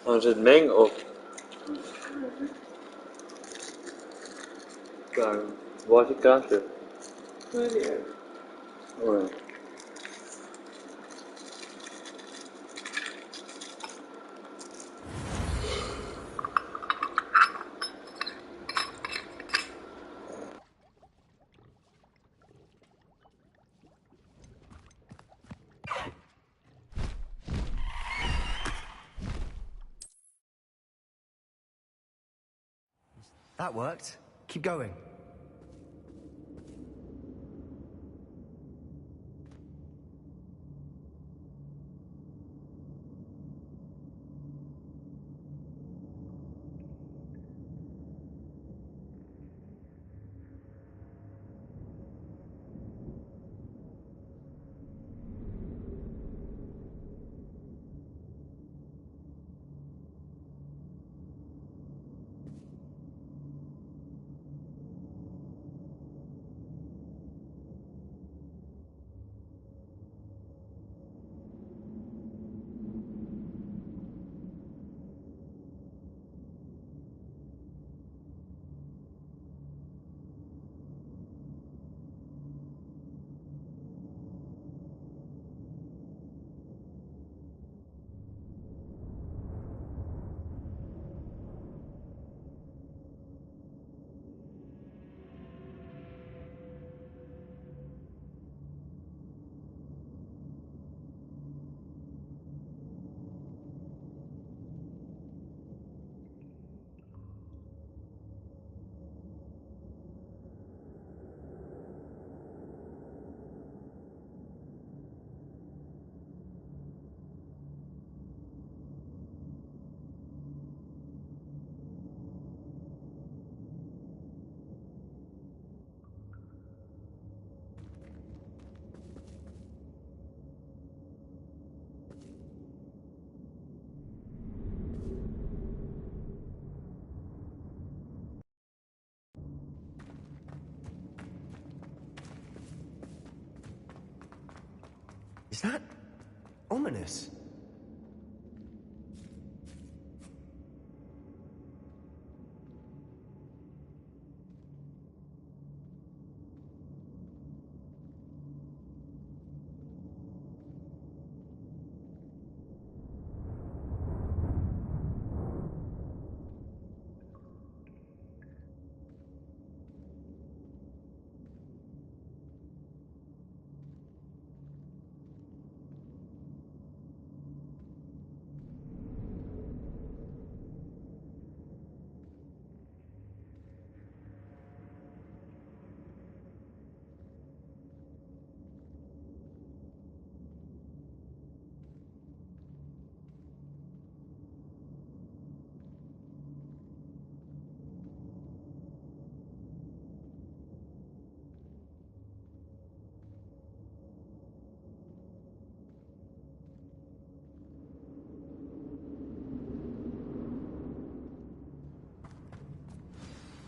Er zit meng op. Kijk, waar is die kaartje? Nee. Oh ja. That worked. Keep going. Is that ominous?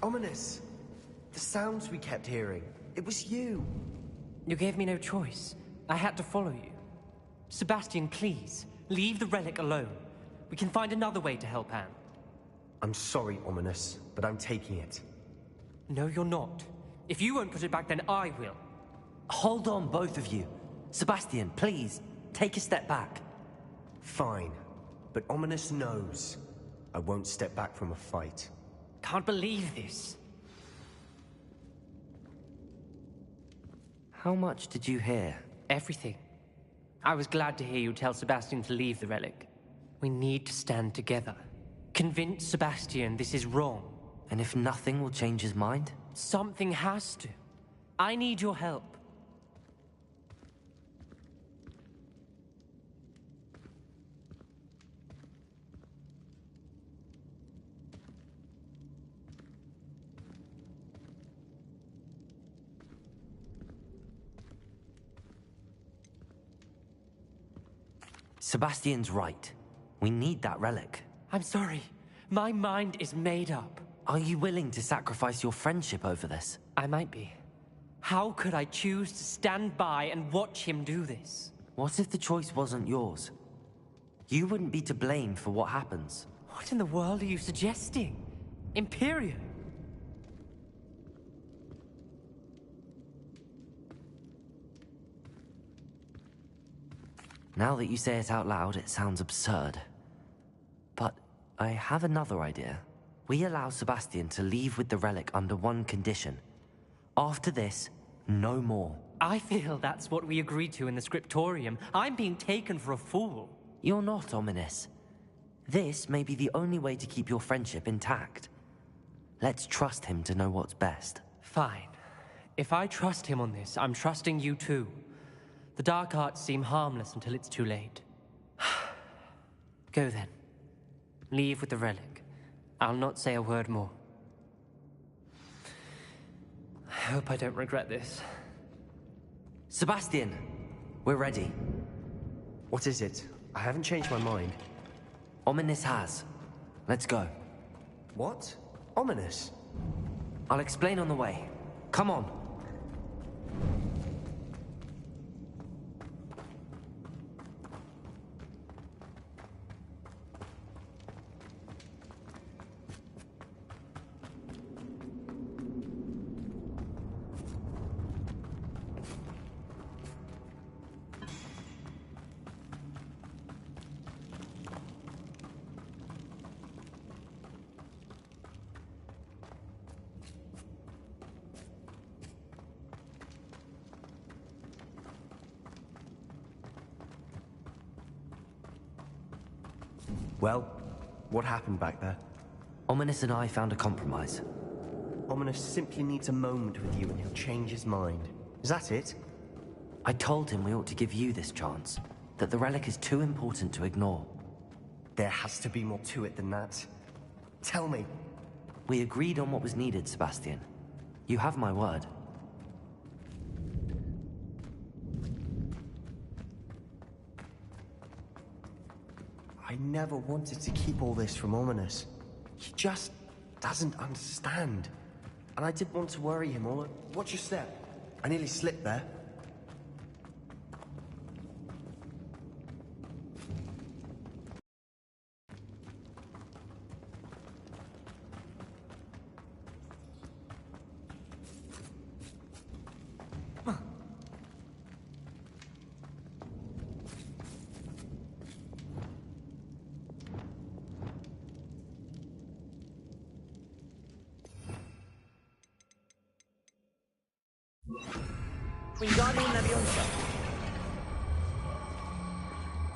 Ominous! The sounds we kept hearing. It was you. You gave me no choice. I had to follow you. Sebastian, please, leave the relic alone. We can find another way to help Anne. I'm sorry, Ominous, but I'm taking it. No, you're not. If you won't put it back, then I will. Hold on, both of you. Sebastian, please, take a step back. Fine, but Ominous knows I won't step back from a fight. Can't believe this. How much did you hear? Everything. I was glad to hear you tell Sebastian to leave the relic. We need to stand together. Convince Sebastian this is wrong. And if nothing will change his mind? Something has to. I need your help. Sebastian's right. We need that relic. I'm sorry. My mind is made up. Are you willing to sacrifice your friendship over this? I might be. How could I choose to stand by and watch him do this? What if the choice wasn't yours? You wouldn't be to blame for what happens. What in the world are you suggesting? Imperium? Now that you say it out loud, it sounds absurd. But I have another idea. We allow Sebastian to leave with the relic under one condition. After this, no more. I feel that's what we agreed to in the scriptorium. I'm being taken for a fool. You're not ominous. This may be the only way to keep your friendship intact. Let's trust him to know what's best. Fine. If I trust him on this, I'm trusting you too. The dark arts seem harmless until it's too late. Go then. Leave with the relic. I'll not say a word more. I hope I don't regret this. Sebastian, we're ready. What is it? I haven't changed my mind. Ominous has. Let's go. What? Ominous? I'll explain on the way. Come on. Well, what happened back there? Ominous and I found a compromise. Ominous simply needs a moment with you and he'll change his mind. Is that it? I told him we ought to give you this chance, that the relic is too important to ignore. There has to be more to it than that. Tell me. We agreed on what was needed, Sebastian. You have my word. I never wanted to keep all this from Ominous. He just doesn't understand. And I didn't want to worry him or... Watch your step. I nearly slipped there.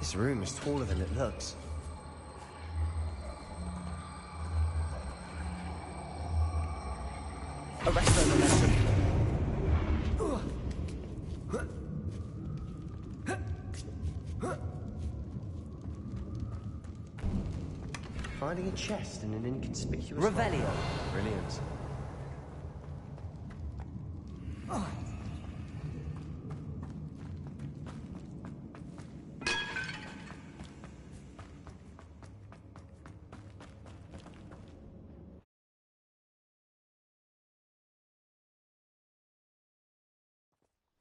This room is taller than it looks. Arrest the momentum. Finding a chest in an inconspicuous... Revelio. Brilliant.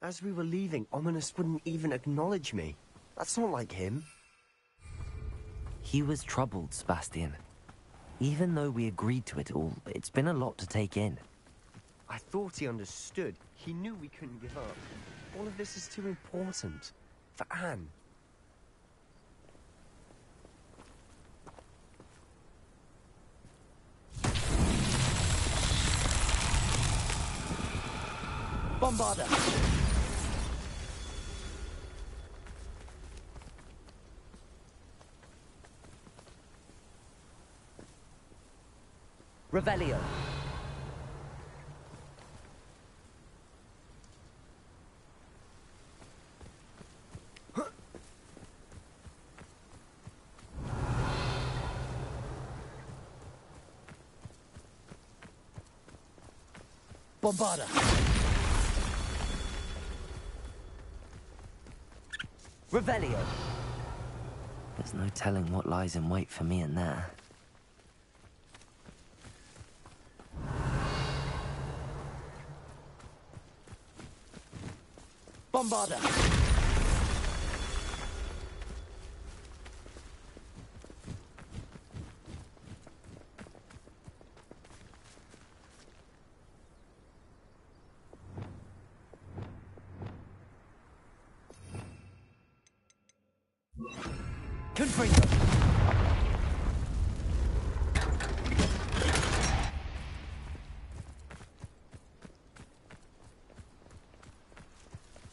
As we were leaving, Ominous wouldn't even acknowledge me. That's not like him. He was troubled, Sebastian. Even though we agreed to it all, it's been a lot to take in. I thought he understood. He knew we couldn't give up. All of this is too important. For Anne. Bombarda! Revelio. Bombarda. Revelio. There's no telling what lies in wait for me in there. Bombarda! Confringo.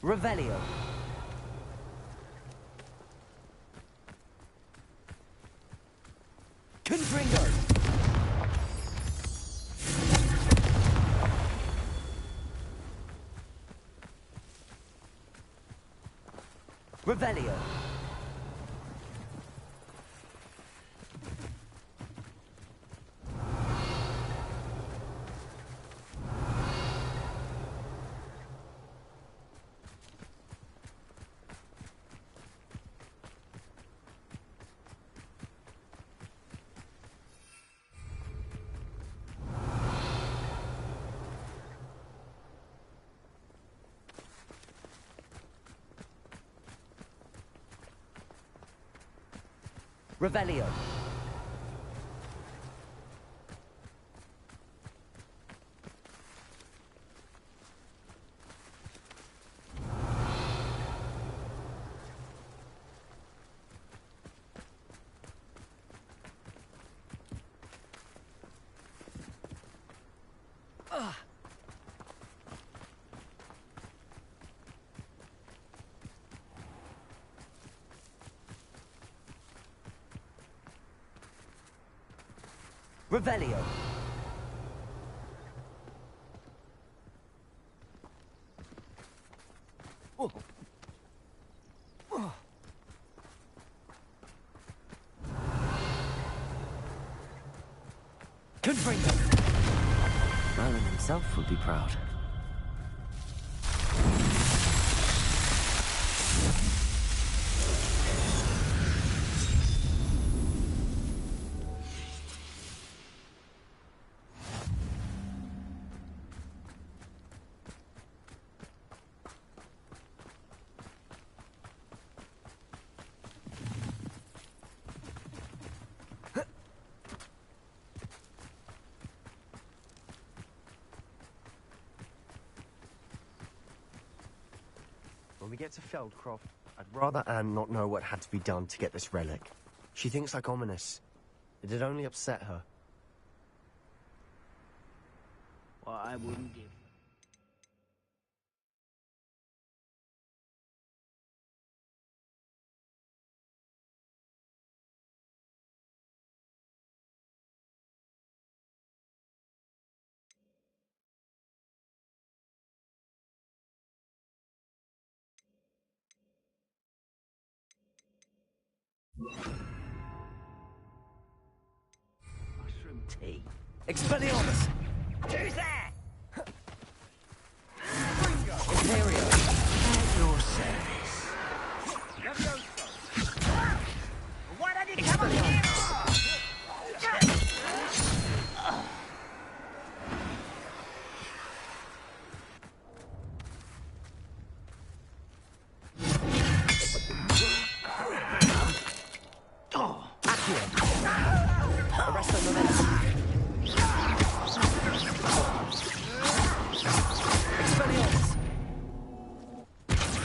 Revelio. Confringo. Revelio. Revelio. Revelio. Confringo. Merlin himself would be proud. When we get to Feldcroft, I'd rather Anne not know what had to be done to get this relic. She thinks like ominous. It'd only upset her. Well, I wouldn't give. Mushroom tea. Expelliarmus! Who's there? Imperio! At your service. Why don't you come on here? Arrest the momentum. Expelliarmus!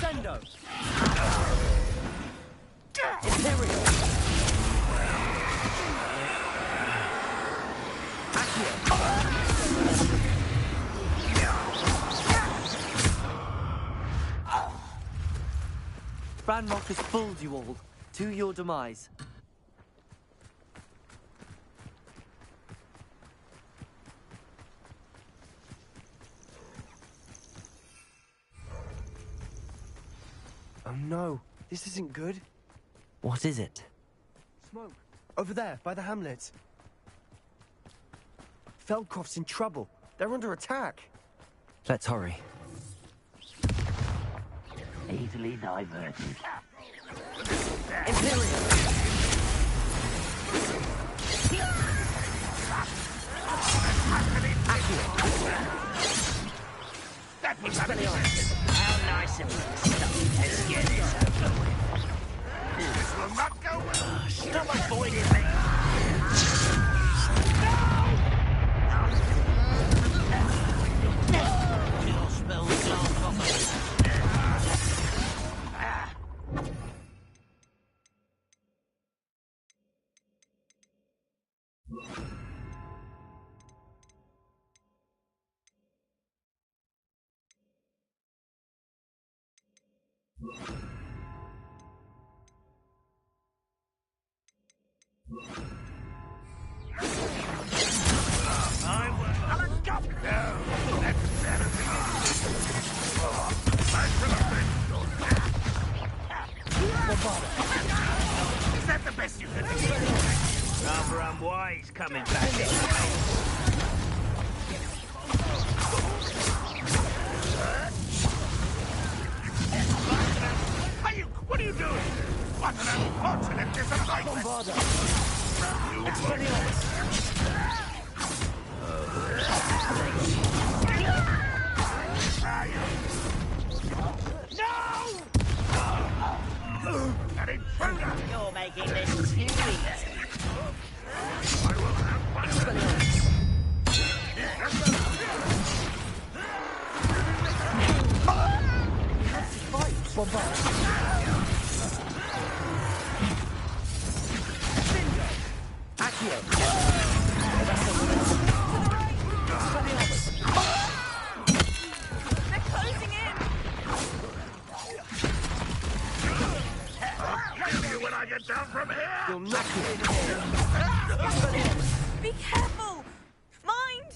Sendo! Imperio! Ranrock has fooled you all. To your demise. Oh no, this isn't good. What is it? Smoke. Over there, by the hamlet. Feldcroft's in trouble. They're under attack. Let's hurry. Easily diverted. Imperial! That was how nice of you to stop. Let's get this over with. This will not go well. Stop avoiding me. Your spell's gone off. Is that the best you can do? Rather unwise coming back this way. What are you doing? What an unfortunate disappointment! An intruder! You're making this too easy. I will have one. They're closing in. I'll kill you when I get down from here! You'll knock Be careful. Mind.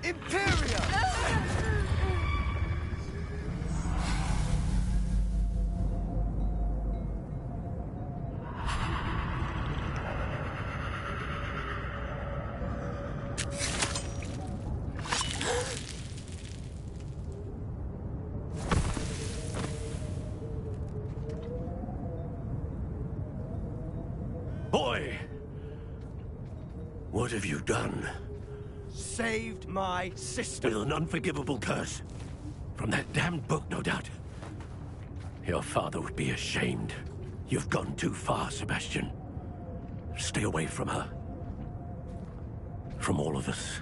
Imperia! Boy! What have you done? Saved my sister. With an unforgivable curse. From that damned book, no doubt. Your father would be ashamed. You've gone too far, Sebastian. Stay away from her. From all of us.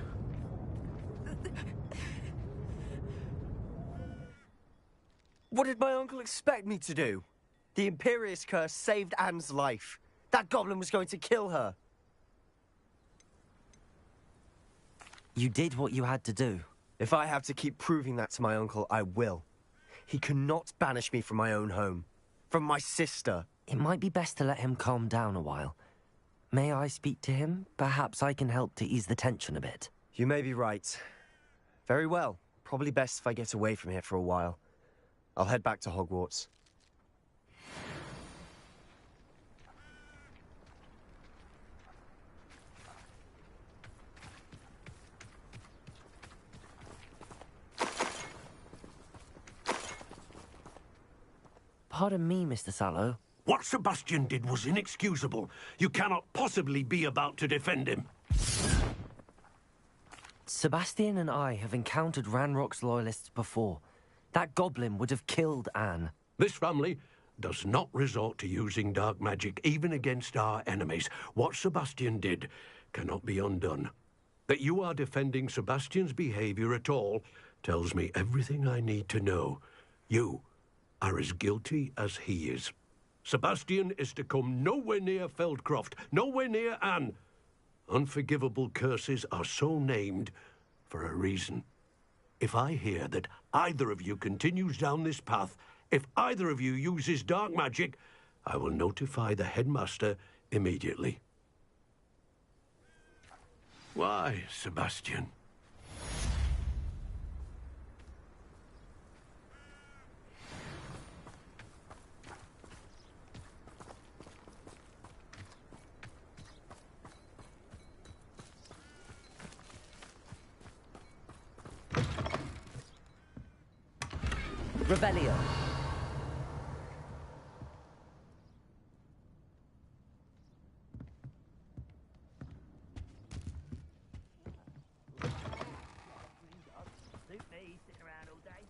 What did my uncle expect me to do? The Imperious curse saved Anne's life. That goblin was going to kill her. You did what you had to do. If I have to keep proving that to my uncle, I will. He cannot banish me from my own home. From my sister. It might be best to let him calm down a while. May I speak to him? Perhaps I can help to ease the tension a bit. You may be right. Very well. Probably best if I get away from here for a while. I'll head back to Hogwarts. Pardon me, Mr. Sallow. What Sebastian did was inexcusable. You cannot possibly be about to defend him. Sebastian and I have encountered Ranrock's loyalists before. That goblin would have killed Anne. This family does not resort to using dark magic, even against our enemies. What Sebastian did cannot be undone. That you are defending Sebastian's behavior at all tells me everything I need to know. You are as guilty as he is. Sebastian is to come nowhere near Feldcroft, nowhere near Anne. Unforgivable curses are so named for a reason. If I hear that either of you continues down this path, if either of you uses dark magic, I will notify the headmaster immediately. Why, Sebastian? Rebellion. Suit me, sitting around all day.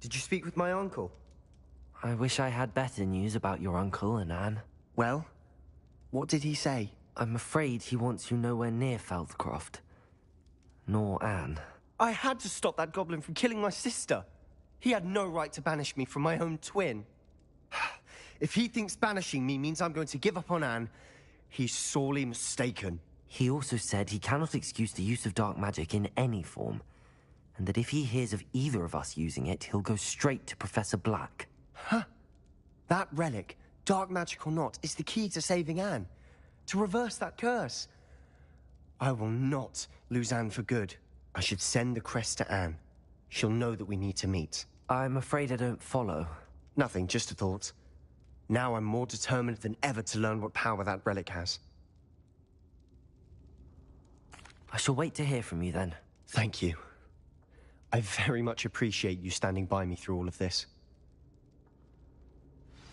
Did you speak with my uncle? I wish I had better news about your uncle and Anne. Well, what did he say? I'm afraid he wants you nowhere near Feldcroft. Nor Anne. I had to stop that goblin from killing my sister. He had no right to banish me from my own twin. If he thinks banishing me means I'm going to give up on Anne, he's sorely mistaken. He also said he cannot excuse the use of dark magic in any form, and that if he hears of either of us using it, he'll go straight to Professor Black. Huh? That relic, dark magic or not, is the key to saving Anne. To reverse that curse. I will not lose Anne for good. I should send the crest to Anne. She'll know that we need to meet. I'm afraid I don't follow. Nothing, just a thought. Now I'm more determined than ever to learn what power that relic has. I shall wait to hear from you then. Thank you. I very much appreciate you standing by me through all of this.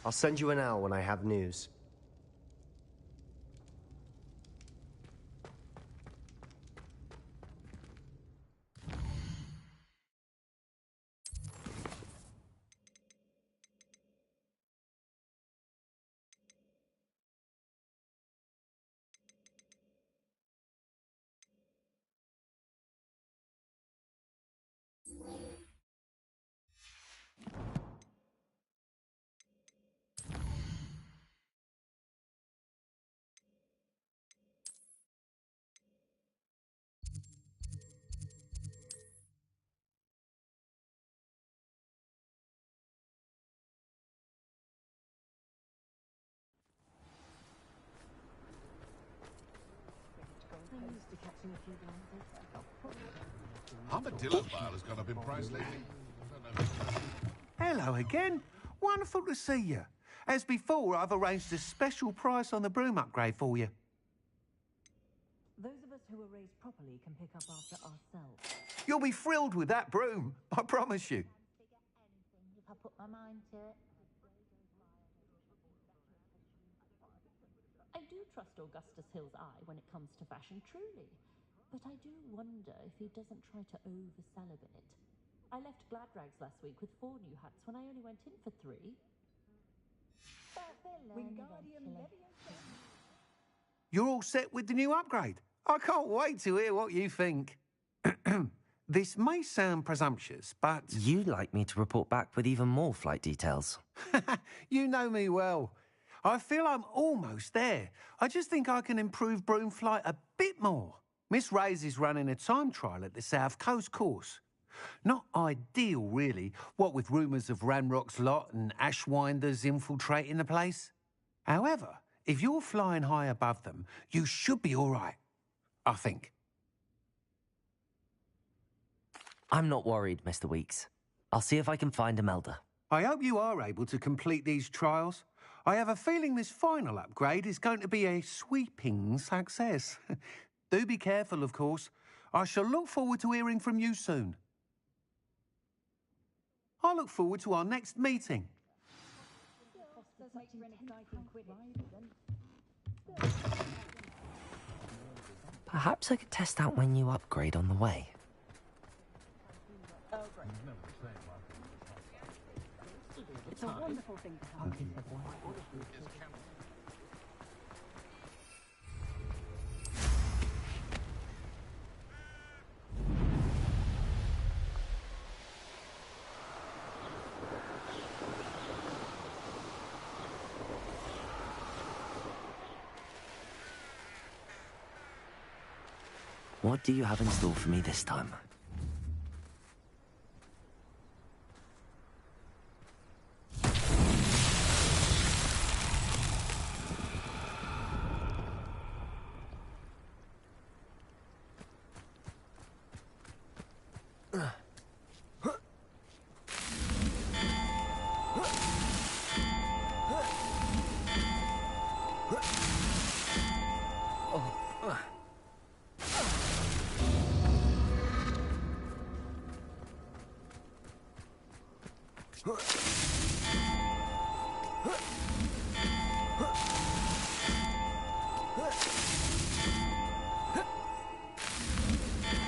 I'll send you an owl when I have news. Armadillo's bar has gone up in price lately. Hello again. Wonderful to see you. As before, I've arranged a special price on the broom upgrade for you. Those of us who were raised properly can pick up after ourselves. You'll be thrilled with that broom, I promise you. If I put my mind to it. I do trust Augustus Hill's eye when it comes to fashion, truly. But I do wonder if he doesn't try to oversell a bit. I left Gladrags last week with 4 new hats when I only went in for 3. You're all set with the new upgrade. I can't wait to hear what you think. This may sound presumptuous, but... You'd like me to report back with even more flight details. You know me well. I feel I'm almost there. I just think I can improve broom flight a bit more. Miss Ray's is running a time trial at the South Coast course. Not ideal, really, what with rumours of Ranrock's lot and Ashwinders infiltrating the place. However, if you're flying high above them, you should be all right, I think. I'm not worried, Mr. Weeks. I'll see if I can find Imelda. I hope you are able to complete these trials. I have a feeling this final upgrade is going to be a sweeping success. Do be careful, of course. I shall look forward to hearing from you soon. I look forward to our next meeting. Perhaps I could test out my new upgrade on the way. It's a wonderful thing to have. What do you have in store for me this time?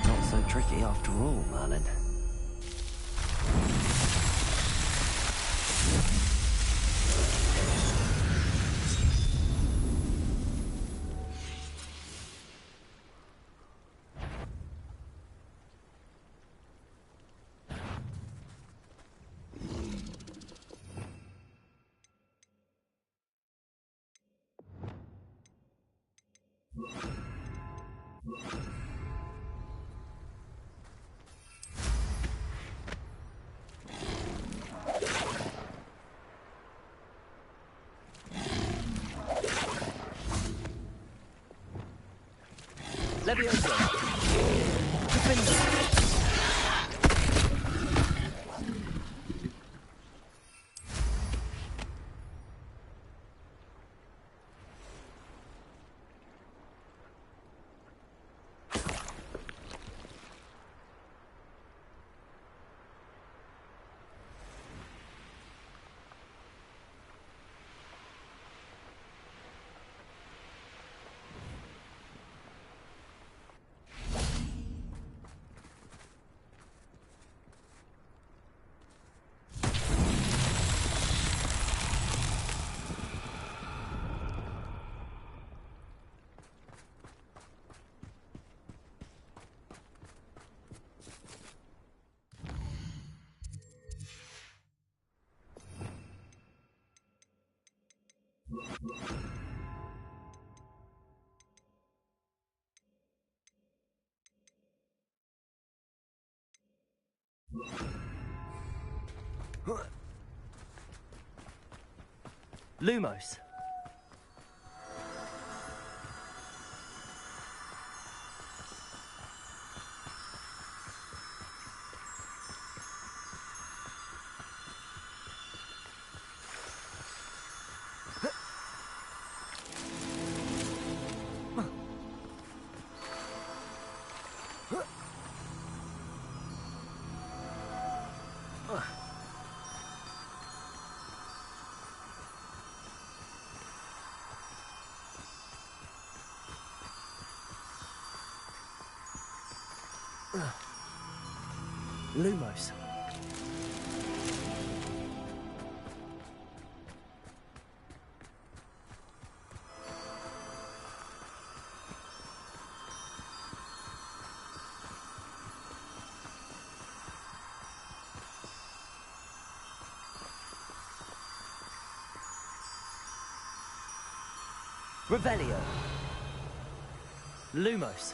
Not so tricky after all, Merlin. Leviosa. Lumos. Lumos. Revelio. Lumos.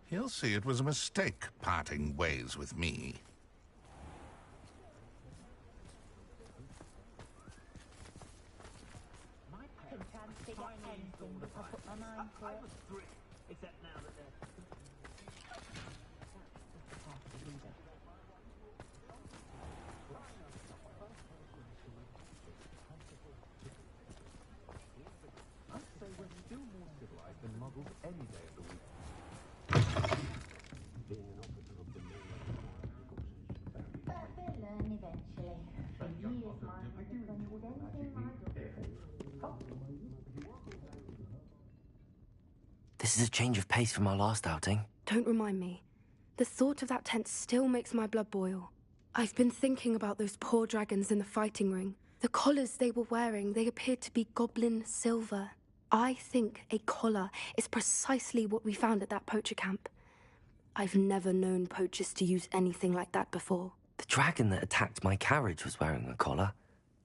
He'll see it was a mistake parting ways with me. This is a change of pace from our last outing. Don't remind me. The thought of that tent still makes my blood boil. I've been thinking about those poor dragons in the fighting ring. The collars they were wearing, they appeared to be goblin silver. I think a collar is precisely what we found at that poacher camp. I've never known poachers to use anything like that before. The dragon that attacked my carriage was wearing a collar,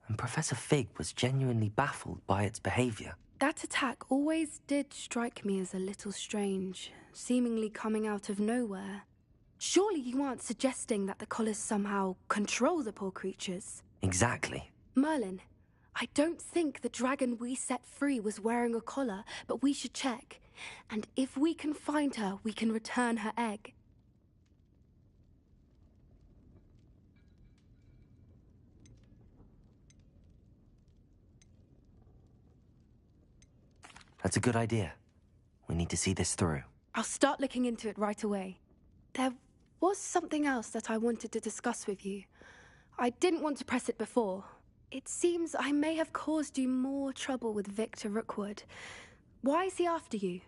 and Professor Fig was genuinely baffled by its behavior. That attack always did strike me as a little strange, seemingly coming out of nowhere. Surely you aren't suggesting that the collars somehow control the poor creatures? Exactly. Merlin, I don't think the dragon we set free was wearing a collar, but we should check. And if we can find her, we can return her egg. That's a good idea. We need to see this through. I'll start looking into it right away. There was something else that I wanted to discuss with you. I didn't want to press it before. It seems I may have caused you more trouble with Victor Rookwood. Why is he after you?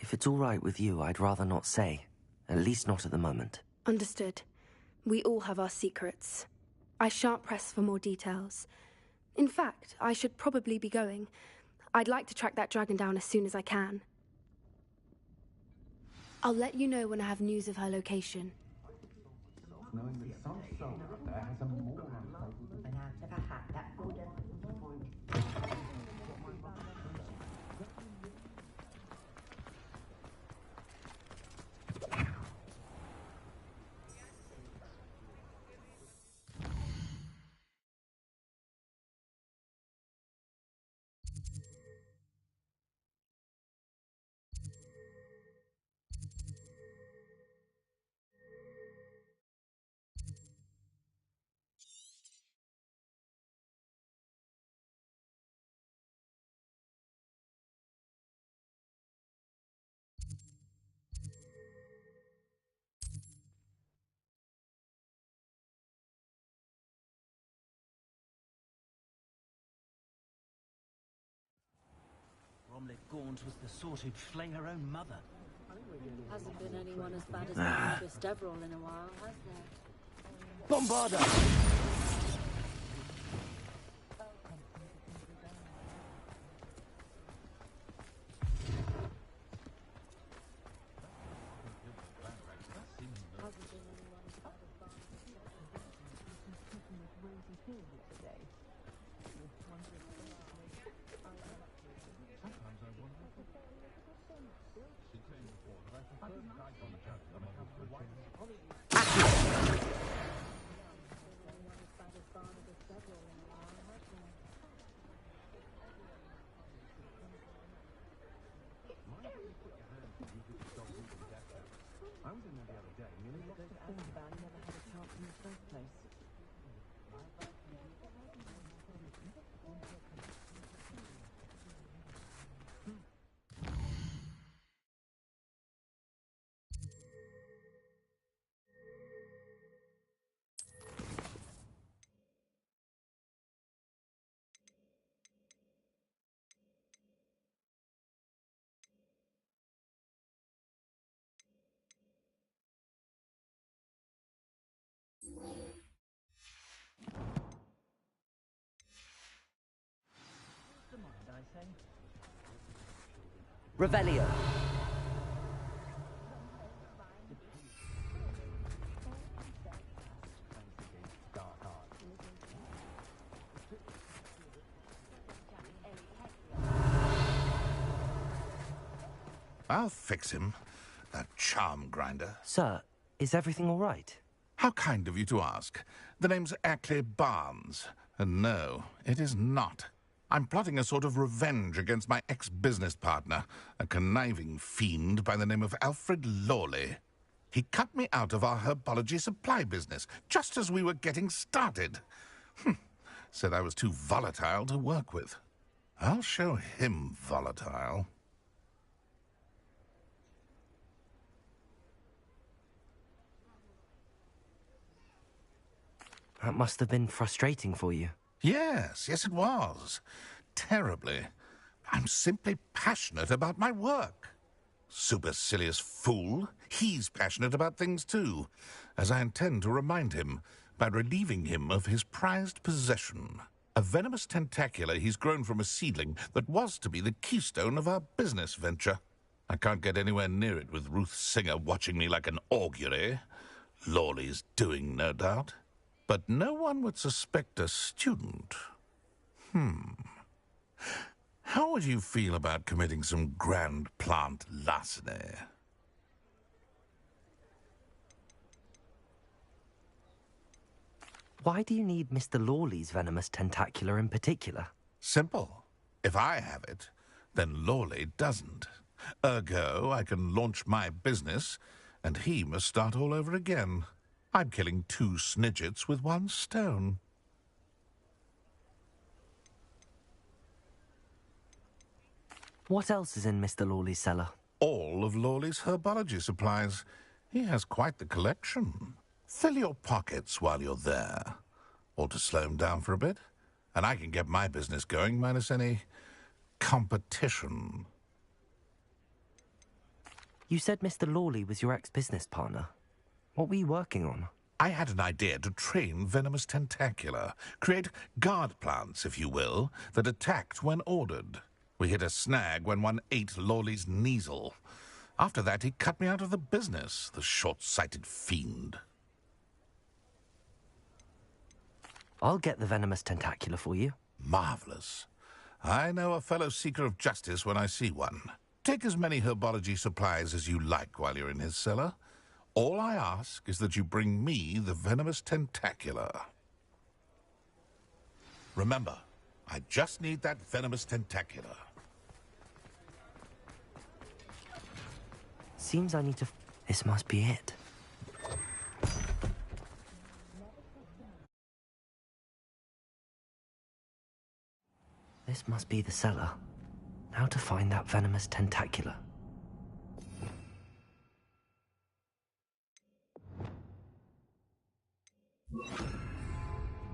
If it's all right with you, I'd rather not say. At least not at the moment. Understood. We all have our secrets. I shan't press for more details. In fact, I should probably be going. I'd like to track that dragon down as soon as I can. I'll let you know when I have news of her location. Gaunt was the sort who'd flay her own mother. Hasn't been anyone as bad as Mistress Deverell in a while, has there? Bombarda! Revelio. I'll fix him. That charm grinder. Sir, is everything all right? How kind of you to ask. The name's Ackley Barnes. And no, it is not. I'm plotting a sort of revenge against my ex-business partner, a conniving fiend by the name of Alfred Lawley. He cut me out of our herbology supply business, just as we were getting started. Said I was too volatile to work with. I'll show him volatile. That must have been frustrating for you. Yes, it was. Terribly. I'm simply passionate about my work. Supercilious fool. He's passionate about things too, as I intend to remind him by relieving him of his prized possession. A venomous tentacula he's grown from a seedling that was to be the keystone of our business venture. I can't get anywhere near it with Ruth Singer watching me like an augury. Lawley's doing, no doubt. But no one would suspect a student. How would you feel about committing some grand plant larceny? Why do you need Mr. Lawley's venomous tentacula in particular? Simple. If I have it, then Lawley doesn't. Ergo, I can launch my business, and he must start all over again. I'm killing 2 snidgets with 1 stone. What else is in Mr. Lawley's cellar? All of Lawley's herbology supplies. He has quite the collection. Fill your pockets while you're there. Or to slow him down for a bit. And I can get my business going minus any competition. You said Mr. Lawley was your ex-business partner. What were you working on? I had an idea to train venomous tentacula. Create guard plants, if you will, that attacked when ordered. We hit a snag when one ate Lawley's Kneasel. After that, he cut me out of the business, the short-sighted fiend. I'll get the venomous tentacula for you. Marvelous. I know a fellow seeker of justice when I see one. Take as many herbology supplies as you like while you're in his cellar. All I ask is that you bring me the venomous tentacula. Remember, I just need that venomous tentacula. Seems I need to... This must be it. This must be the cellar. Now to find that venomous tentacula.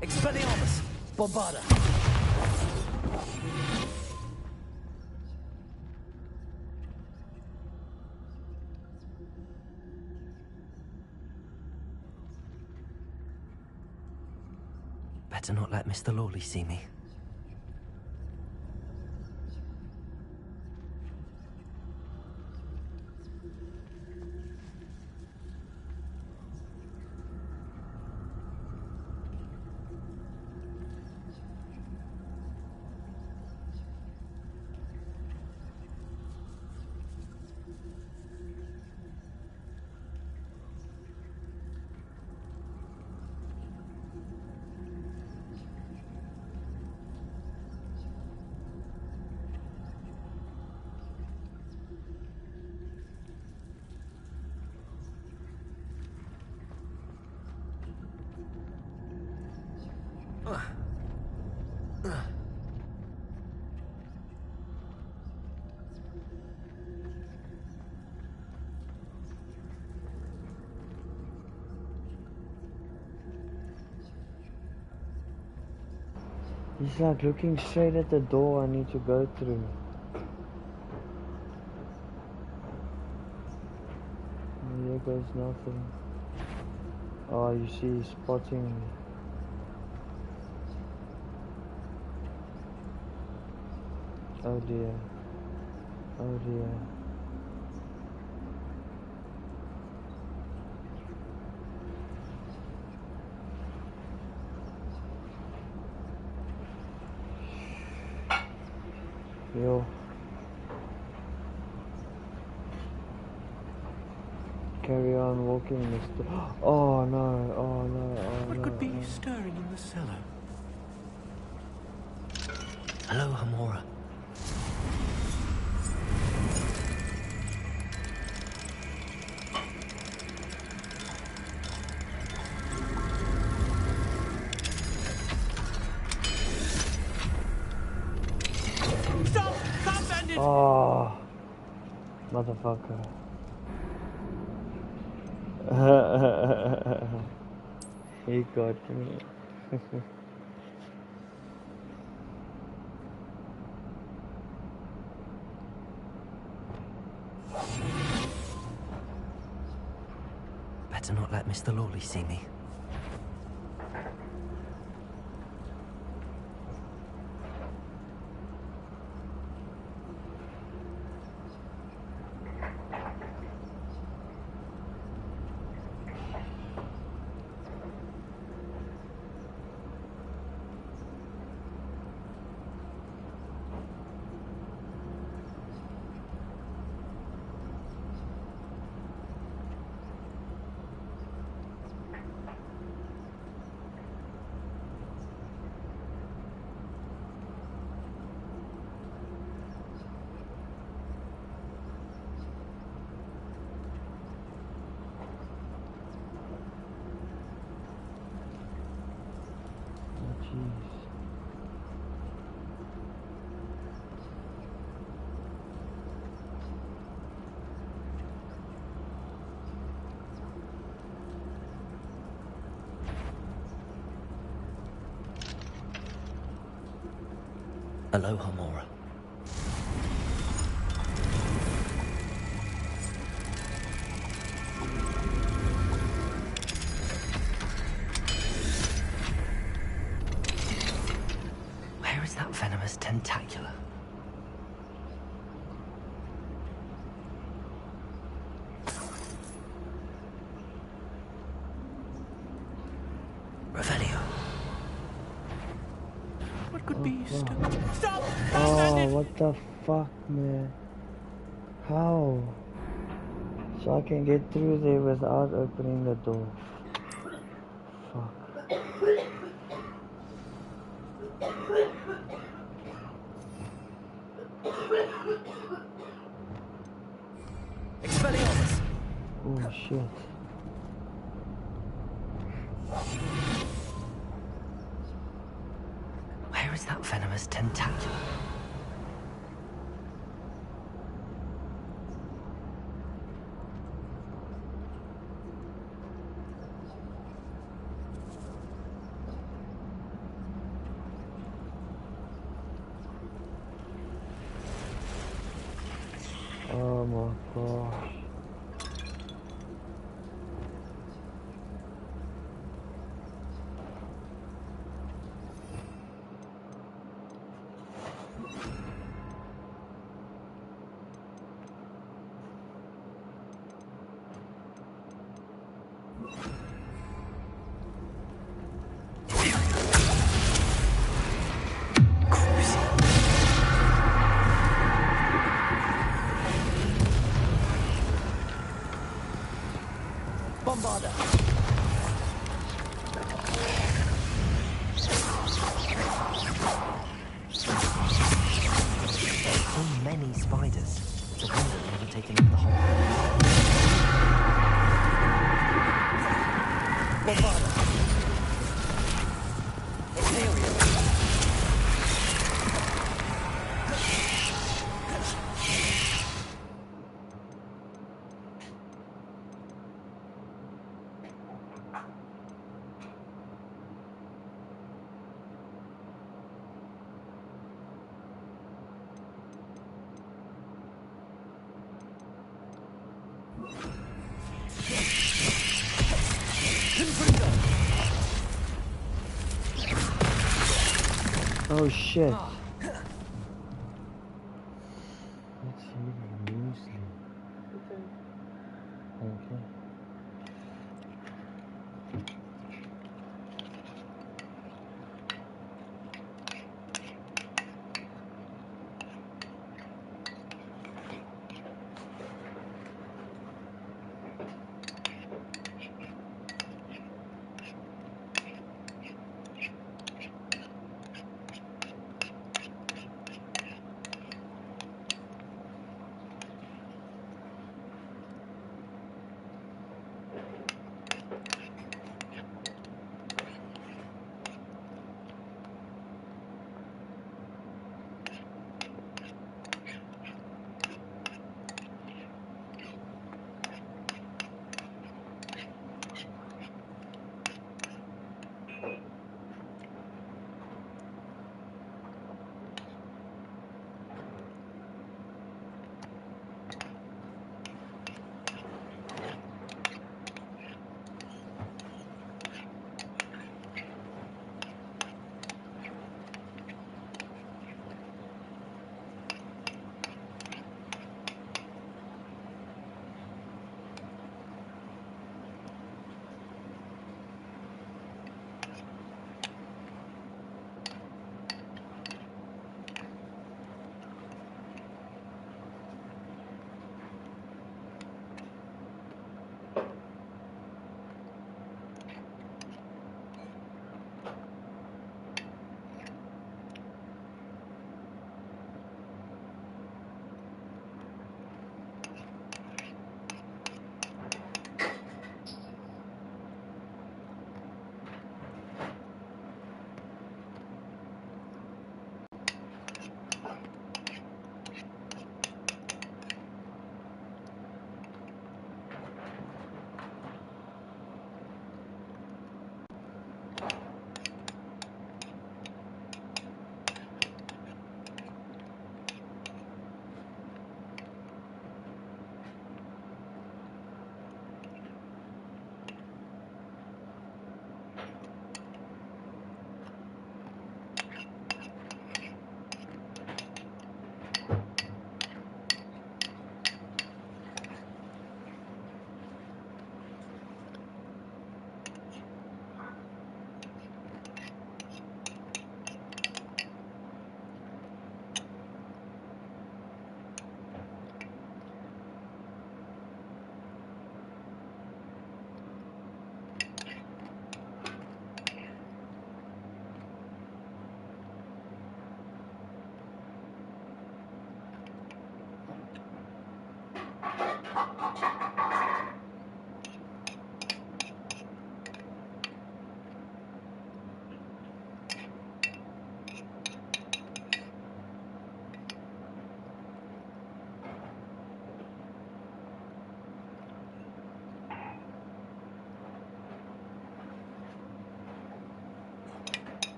Expelliarmus! Bombarda! Better not let Mr. Lawley see me. He's like looking straight at the door I need to go through. Here goes nothing. Oh, you see, he's spotting me. Oh dear. Oh dear. Yo. Carry on walking, Mr. Oh no, oh no, oh What no. could be stirring in the cellar? Hello, Hamora. Stop! Stop, bandit! Oh, motherfucker. He got me. Better not let Mr. Lawley see me. Hello, Hamora. Where is that venomous tentacula? Revelio. What could be stirring? Stop! Oh, what the fuck, man? How? So I can get through there without opening the door. Fuck. Expelliarmus! Oh shit. Where is that venomous tentacula? Oh my gosh. Bombarda! So many spiders. It's a wonder they haven't taken up the whole. Bombarda! Aerial! Oh shit. Let's see loosely. Okay.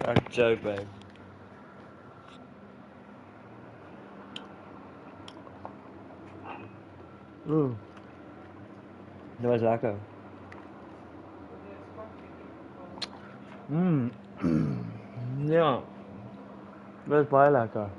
That's so bad. Dat was lekker. Ja, dat is baie lekker.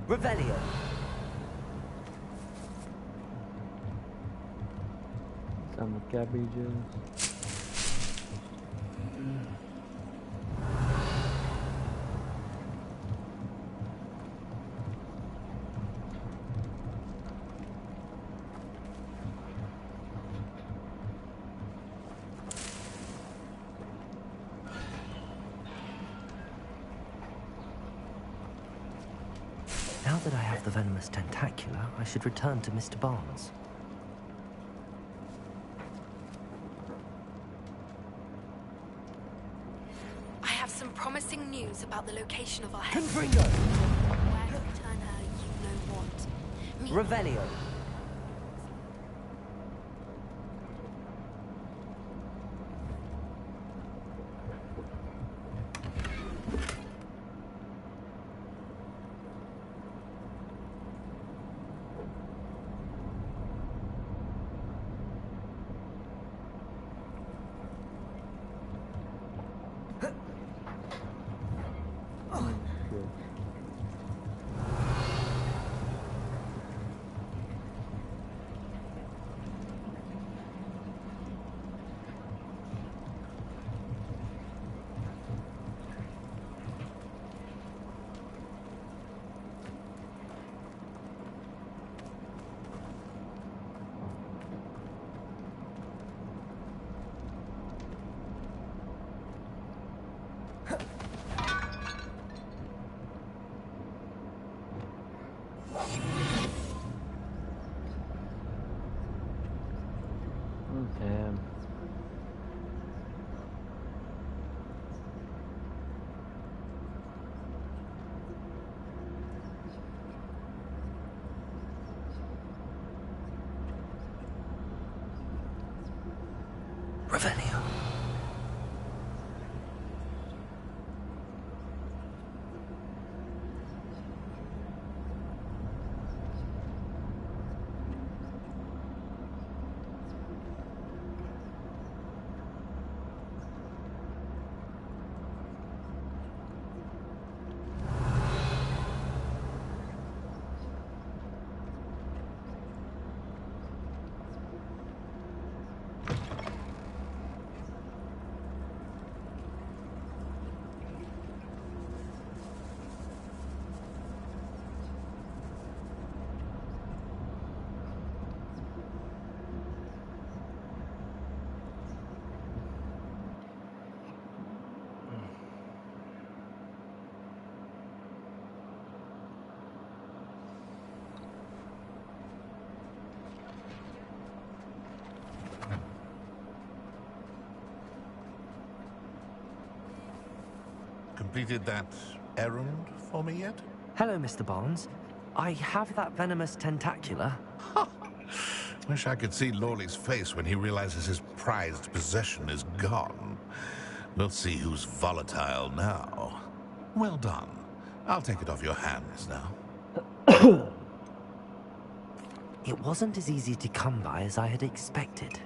Revelio. Some cabbages. Now that I have the venomous tentacula, I should return to Mr. Barnes. I have some promising news about the location of our Confringo! Where to return her, you know what. Revelio. Damn. Revelio. Completed that errand for me yet? Hello, Mr. Barnes. I have that venomous tentacula. Wish I could see Lawley's face when he realizes his prized possession is gone. We'll see who's volatile now. Well done. I'll take it off your hands now. It wasn't as easy to come by as I had expected.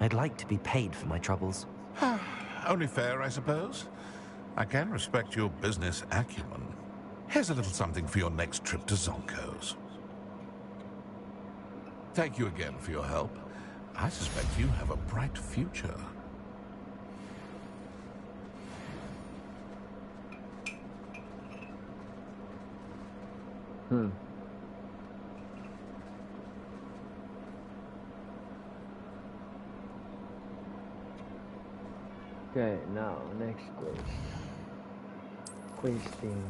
I'd like to be paid for my troubles. Only fair, I suppose. I can respect your business acumen. Here's a little something for your next trip to Zonko's. Thank you again for your help. I suspect you have a bright future. Okay, now next quest. Questing.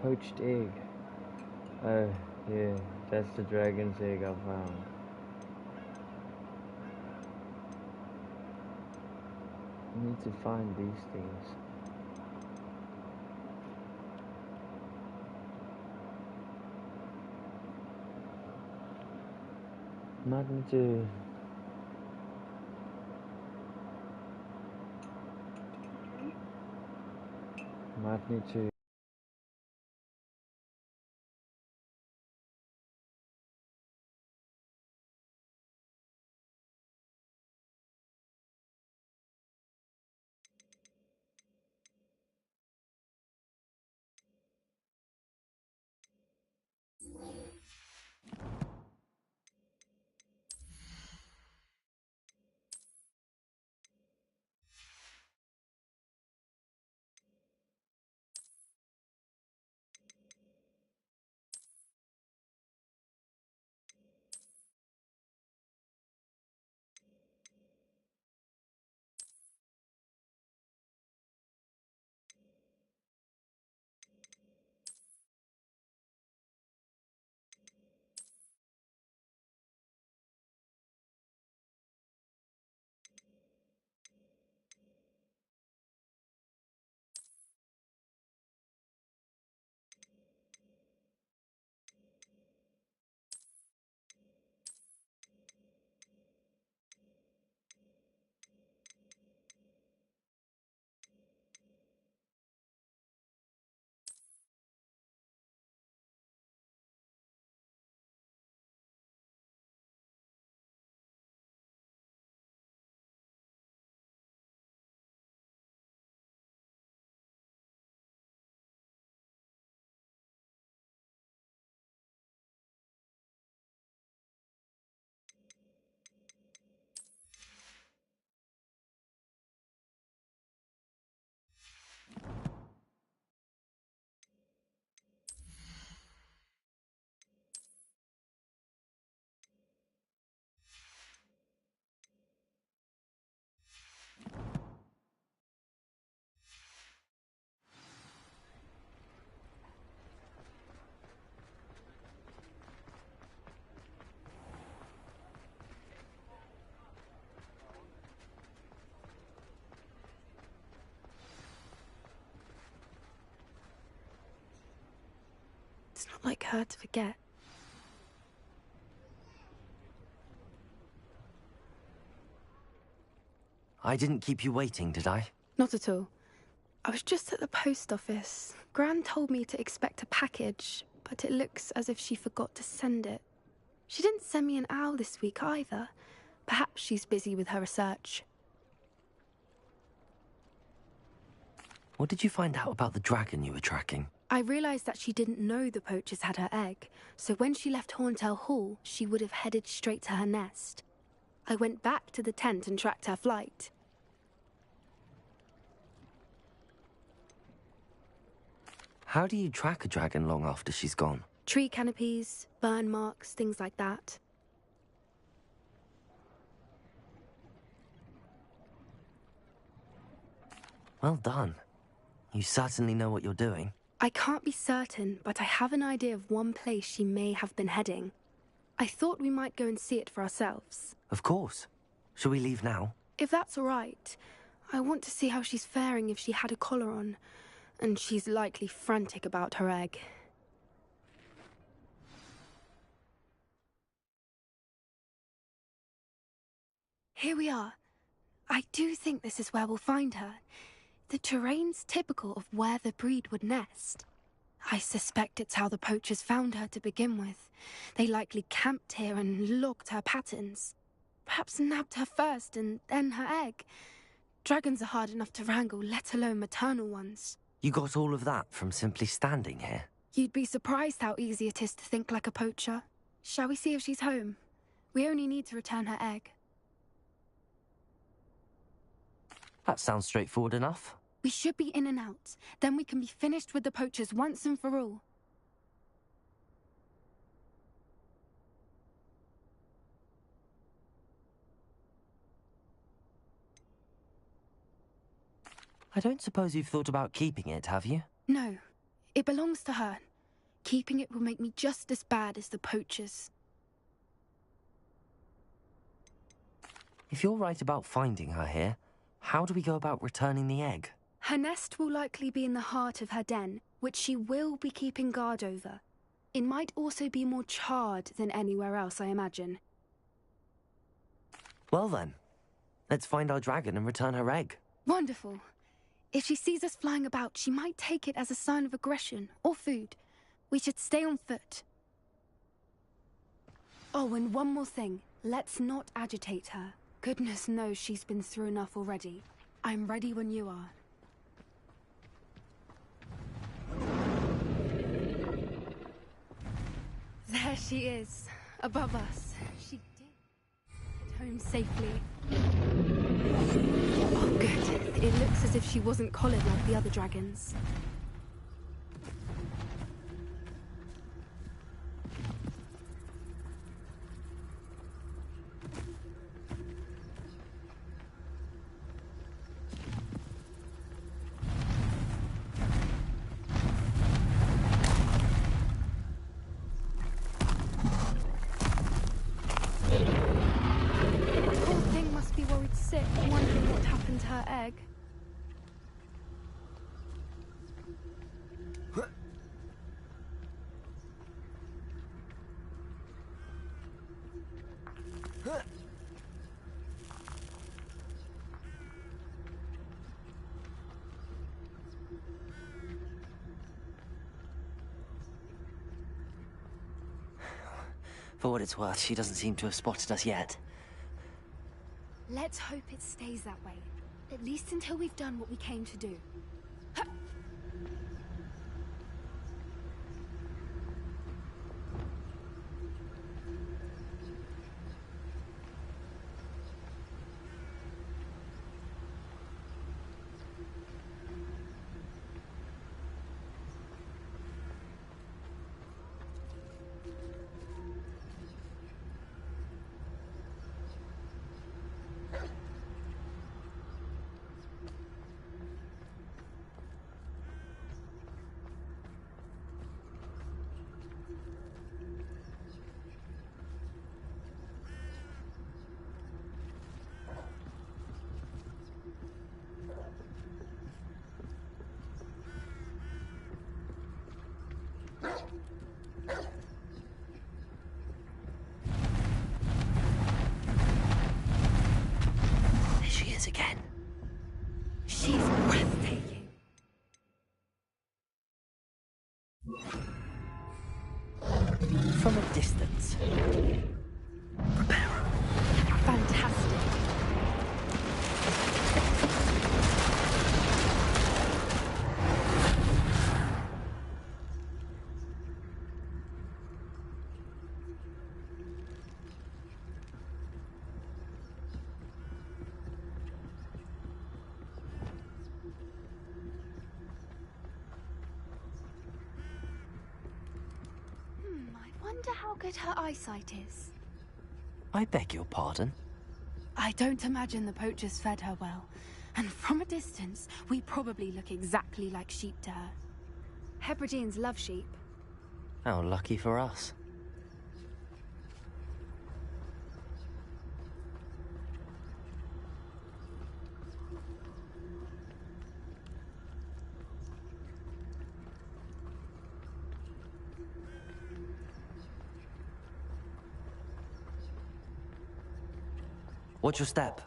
Poached egg. Oh, yeah, that's the dragon's egg I found. I need to find these things. Might need to... Might need to... It's not like her to forget. I didn't keep you waiting, did I? Not at all. I was just at the post office. Gran told me to expect a package, but it looks as if she forgot to send it. She didn't send me an owl this week either. Perhaps she's busy with her research. What did you find out about the dragon you were tracking? I realised that she didn't know the poachers had her egg, so when she left Horntail Hall, she would have headed straight to her nest. I went back to the tent and tracked her flight. How do you track a dragon long after she's gone? Tree canopies, burn marks, things like that. Well done. You certainly know what you're doing. I can't be certain, but I have an idea of one place she may have been heading. I thought we might go and see it for ourselves. Of course. Shall we leave now? If that's all right. I want to see how she's faring if she had a collar on. And she's likely frantic about her egg. Here we are. I do think this is where we'll find her. The terrain's typical of where the breed would nest. I suspect it's how the poachers found her to begin with. They likely camped here and logged her patterns. Perhaps nabbed her first and then her egg. Dragons are hard enough to wrangle, let alone maternal ones. You got all of that from simply standing here? You'd be surprised how easy it is to think like a poacher. Shall we see if she's home? We only need to return her egg. That sounds straightforward enough. We should be in and out. Then we can be finished with the poachers once and for all. I don't suppose you've thought about keeping it, have you? No, it belongs to her. Keeping it will make me just as bad as the poachers. If you're right about finding her here, how do we go about returning the egg? Her nest will likely be in the heart of her den, which she will be keeping guard over. It might also be more charred than anywhere else, I imagine. Well then, let's find our dragon and return her egg. Wonderful. If she sees us flying about, she might take it as a sign of aggression or food. We should stay on foot. Oh, and one more thing. Let's not agitate her. Goodness knows she's been through enough already. I'm ready when you are. There she is, above us. She did get home safely. Oh, good. It looks as if she wasn't collared like the other dragons. Sick, wondering what happened to her egg. For what it's worth, she doesn't seem to have spotted us yet. Let's hope it stays that way. At least until we've done what we came to do. There she is again. She's breathtaking. From a distance. Prepare her. Fantastic. I wonder how good her eyesight is. I beg your pardon? I don't imagine the poachers fed her well. And from a distance, we probably look exactly like sheep to her. Hebrideans love sheep. How lucky for us. Watch your step.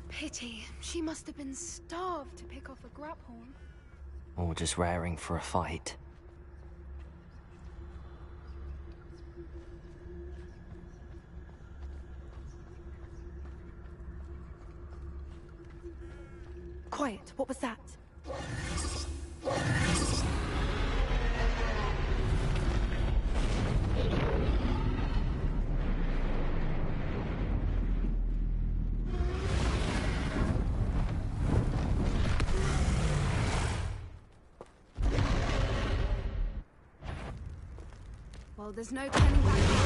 Pity. She must have been starved to pick off a graphorn. Or just raring for a fight. Quiet. What was that? Well, there's no turning back now.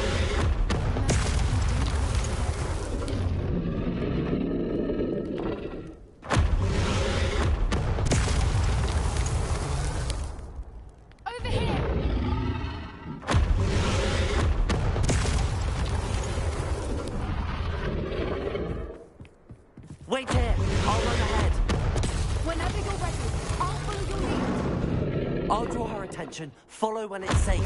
Over here! Wait here! I'll run ahead. Whenever you're ready, I'll follow your lead. I'll draw her attention. Follow when it's safe.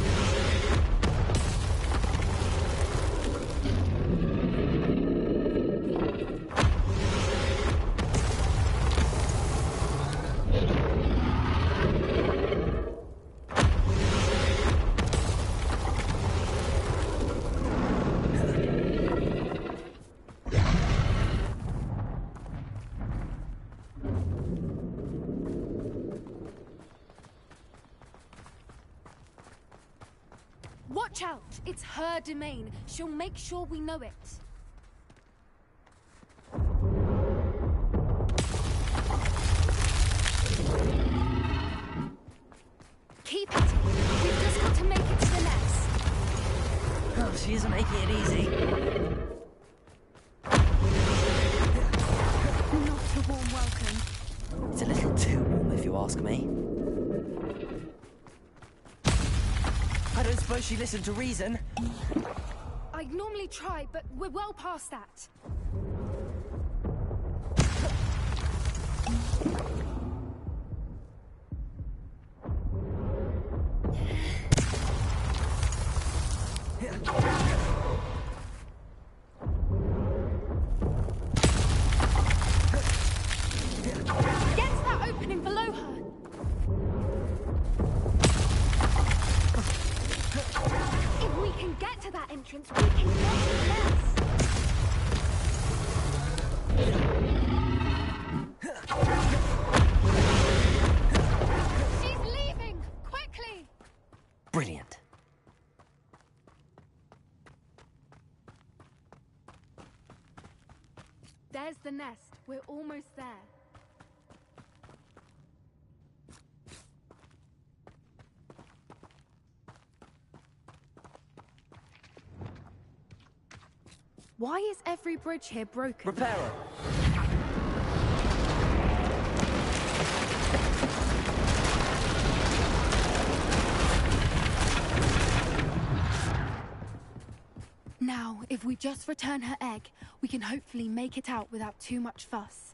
Watch out! It's her domain. She'll make sure we know it. Keep at it. We've just got to make it to the nest. Oh, she isn't making it easy. Not a warm welcome. It's a little too warm, if you ask me. I don't suppose she listened to reason. I'd normally try, but we're well past that. Get to that opening below her. If we can get to that entrance, we can get to the nest. She's leaving! Quickly! Brilliant. There's the nest. We're almost there. Why is every bridge here broken? Repair her. Now, if we just return her egg, we can hopefully make it out without too much fuss.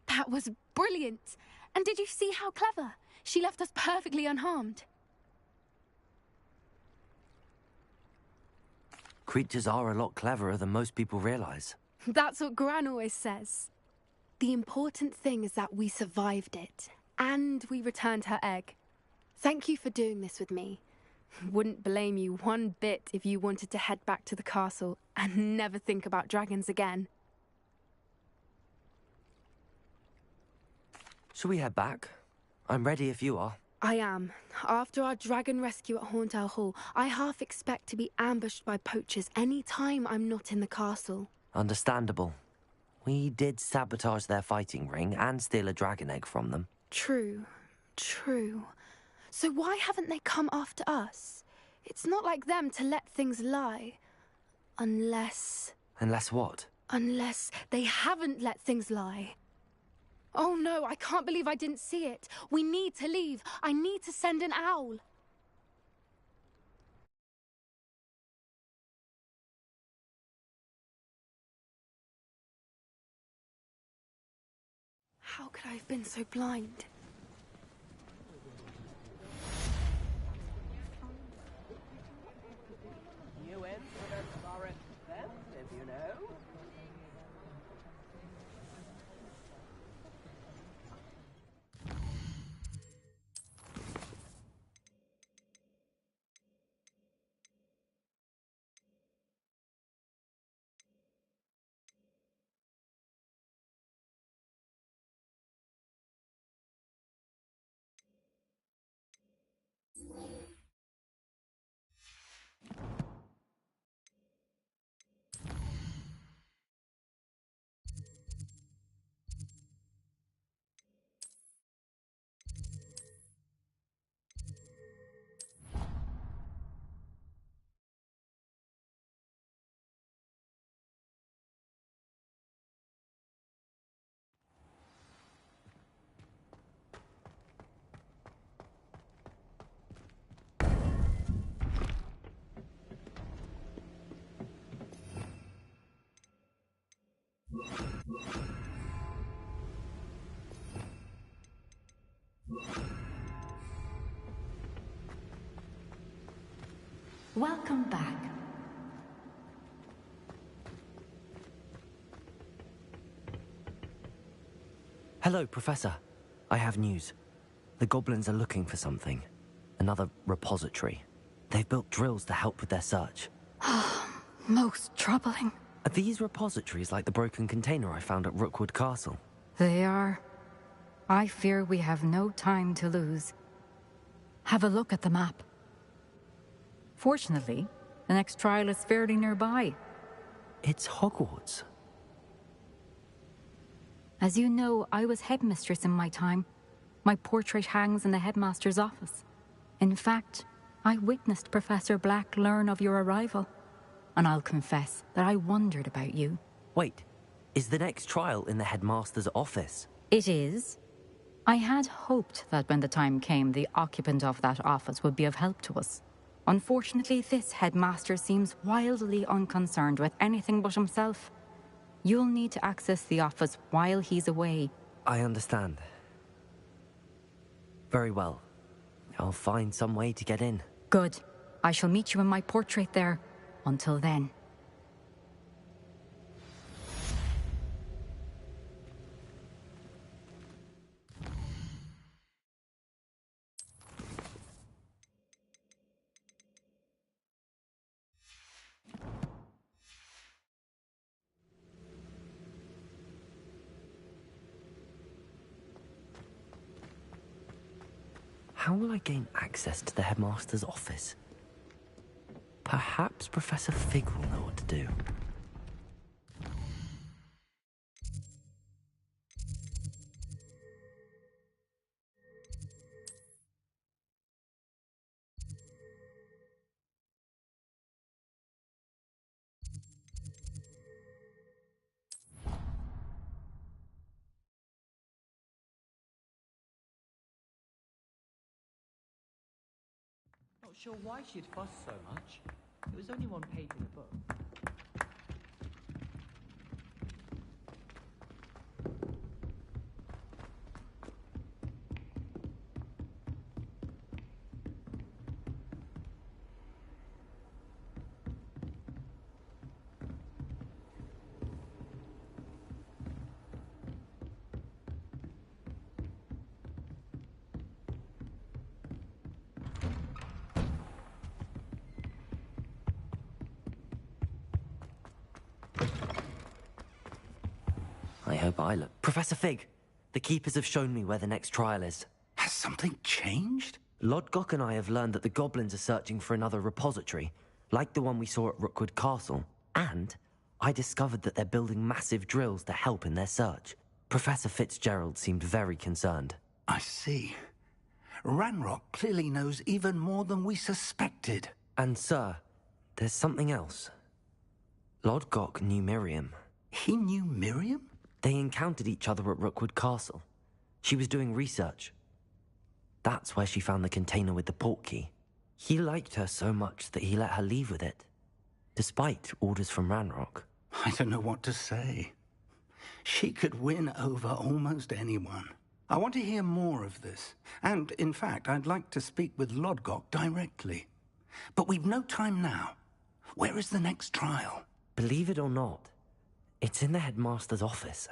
That was brilliant. And did you see how clever? She left us perfectly unharmed. Creatures are a lot cleverer than most people realize. That's what Gran always says. The important thing is that we survived it, and we returned her egg. Thank you for doing this with me. Wouldn't blame you one bit if you wanted to head back to the castle and never think about dragons again. Shall we head back? I'm ready if you are. I am. After our dragon rescue at Hauntel Hall, I half expect to be ambushed by poachers any time I'm not in the castle. Understandable. We did sabotage their fighting ring and steal a dragon egg from them. True. So why haven't they come after us? It's not like them to let things lie. Unless... Unless what? Unless they haven't let things lie. Oh no, I can't believe I didn't see it. We need to leave. I need to send an owl. How could I have been so blind? You in for the forest then, if you know? Welcome back. Hello, Professor. I have news. The goblins are looking for something. Another repository. They've built drills to help with their search. Most troubling. Are these repositories like the broken container I found at Rookwood Castle? They are. I fear we have no time to lose. Have a look at the map. Fortunately, the next trial is fairly nearby. It's Hogwarts. As you know, I was headmistress in my time. My portrait hangs in the headmaster's office. In fact, I witnessed Professor Black learn of your arrival. And I'll confess that I wondered about you. Wait, is the next trial in the headmaster's office? It is. I had hoped that when the time came, the occupant of that office would be of help to us. Unfortunately, this headmaster seems wildly unconcerned with anything but himself. You'll need to access the office while he's away. I understand. Very well. I'll find some way to get in. Good. I shall meet you in my portrait there. Until then. How will I gain access to the headmaster's office? Perhaps Professor Fig will know what to do. Not sure why she'd fuss so much. It was only one page in the book. I hope I look... Professor Fig! The Keepers have shown me where the next trial is. Has something changed? Lodgok and I have learned that the goblins are searching for another repository, like the one we saw at Rookwood Castle. And I discovered that they're building massive drills to help in their search. Professor Fitzgerald seemed very concerned. I see. Ranrock clearly knows even more than we suspected. And, sir, there's something else. Lodgok knew Miriam. He knew Miriam? They encountered each other at Rookwood Castle. She was doing research. That's where she found the container with the portkey. He liked her so much that he let her leave with it, despite orders from Ranrock. I don't know what to say. She could win over almost anyone. I want to hear more of this. And, in fact, I'd like to speak with Lodgok directly. But we've no time now. Where is the next trial? Believe it or not, it's in the headmaster's office.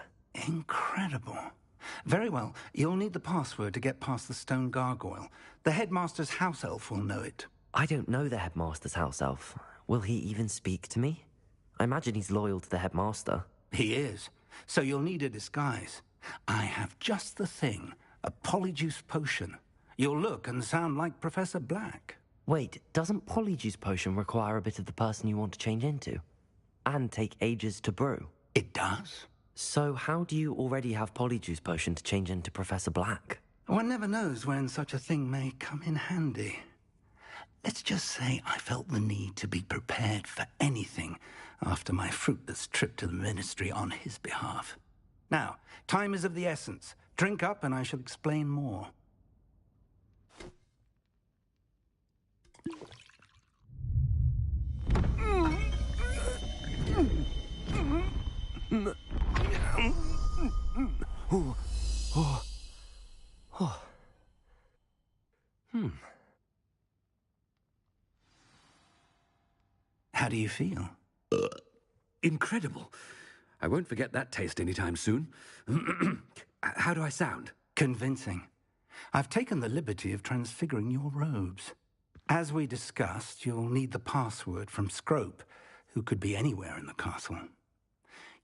Incredible. Very well. You'll need the password to get past the stone gargoyle. The headmaster's house elf will know it. I don't know the headmaster's house elf. Will he even speak to me? I imagine he's loyal to the headmaster. He is. So you'll need a disguise. I have just the thing. A polyjuice potion. You'll look and sound like Professor Black. Wait, doesn't polyjuice potion require a bit of the person you want to change into? And take ages to brew? It does. So how do you already have polyjuice potion to change into Professor Black? One never knows when such a thing may come in handy. Let's just say I felt the need to be prepared for anything after my fruitless trip to the Ministry on his behalf. Now, time is of the essence. Drink up and I shall explain more. How do you feel? Incredible. I won't forget that taste anytime soon. How do I sound? Convincing. I've taken the liberty of transfiguring your robes. As we discussed, you'll need the password from Scrope, who could be anywhere in the castle.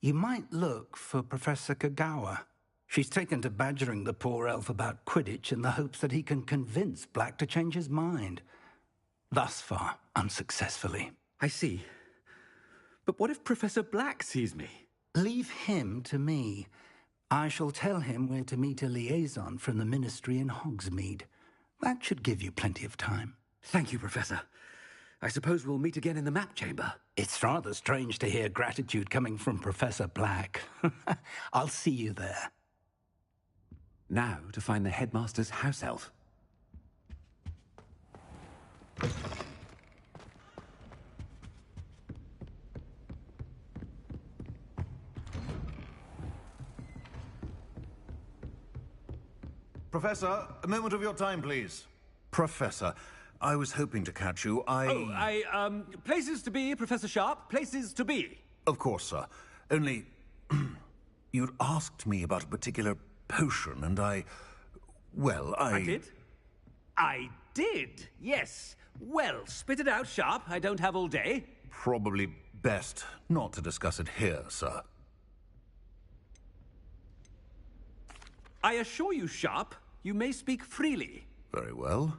You might look for Professor Kagawa. She's taken to badgering the poor elf about Quidditch in the hopes that he can convince Black to change his mind. Thus far, unsuccessfully. I see. But what if Professor Black sees me? Leave him to me. I shall tell him where to meet a liaison from the Ministry in Hogsmeade. That should give you plenty of time. Thank you, Professor. I suppose we'll meet again in the map chamber. It's rather strange to hear gratitude coming from Professor Black. I'll see you there. Now to find the headmaster's house elf. Professor, a moment of your time, please. Professor, I was hoping to catch you. Places to be, Professor Sharp. Places to be. Of course, sir. Only, you'd asked me about a particular potion, and I did? I did, yes. Well, spit it out, Sharp. I don't have all day. Probably best not to discuss it here, sir. I assure you, Sharp, you may speak freely. Very well.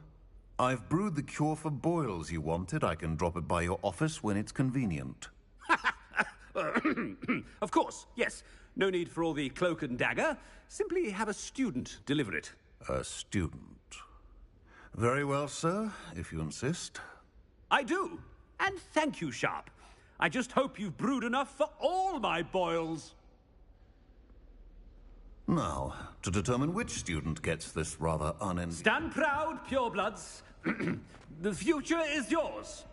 I've brewed the cure for boils you wanted. I can drop it by your office when it's convenient. Of course, yes. No need for all the cloak and dagger. Simply have a student deliver it. A student. Very well, sir, if you insist. I do. And thank you, Sharp. I just hope you've brewed enough for all my boils. Now, to determine which student gets this rather unending... Stand proud, purebloods. The future is yours.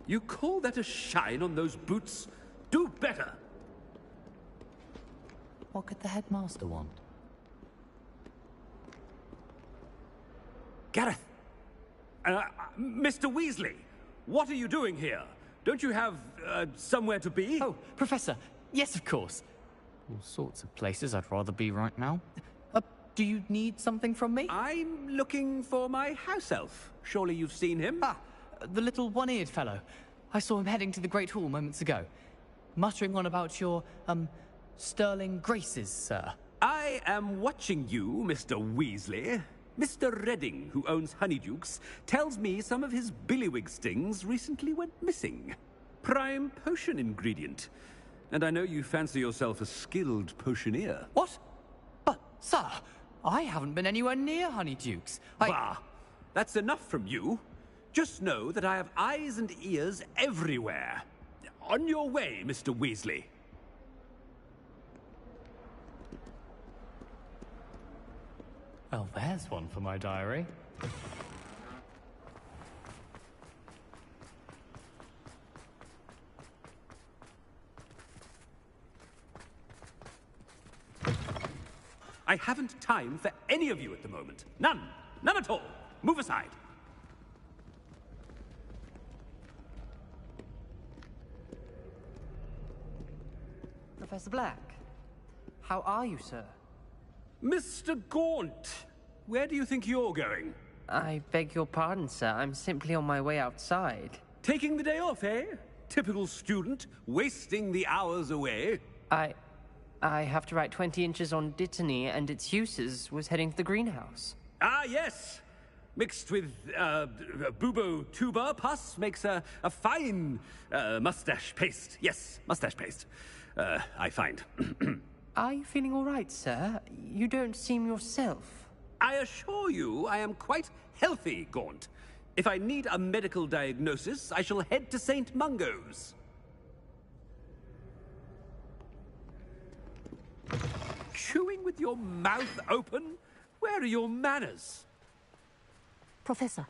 You call that a shine on those boots? Do better. What could the headmaster want? Gareth! Mr. Weasley, what are you doing here? Don't you have, somewhere to be? Oh, Professor, yes, of course. All sorts of places I'd rather be right now. Do you need something from me? I'm looking for my house elf. Surely you've seen him? Ah, the little one-eared fellow. I saw him heading to the Great Hall moments ago. Muttering on about your, sterling graces, sir. I am watching you, Mr. Weasley. Mr. Redding, who owns Honeydukes, tells me some of his billywig stings recently went missing. Prime potion ingredient. And I know you fancy yourself a skilled potioneer. What? But, sir, I haven't been anywhere near Honeydukes. Bah! That's enough from you. Just know that I have eyes and ears everywhere. On your way, Mr. Weasley. Well, there's one for my diary. I haven't time for any of you at the moment. None. None at all. Move aside. Professor Black, how are you, sir? Mr. Gaunt, where do you think you're going? I beg your pardon, sir. I'm simply on my way outside. Taking the day off, eh? Typical student, wasting the hours away. I have to write 20 inches on Dittany and its uses. Was heading to the greenhouse. Ah, yes. Mixed with bubo tuber pus makes a fine mustache paste. Yes, mustache paste. I find. Are you feeling all right, sir? You don't seem yourself. I assure you I am quite healthy, Gaunt. If I need a medical diagnosis, I shall head to St. Mungo's. Chewing with your mouth open? Where are your manners? Professor,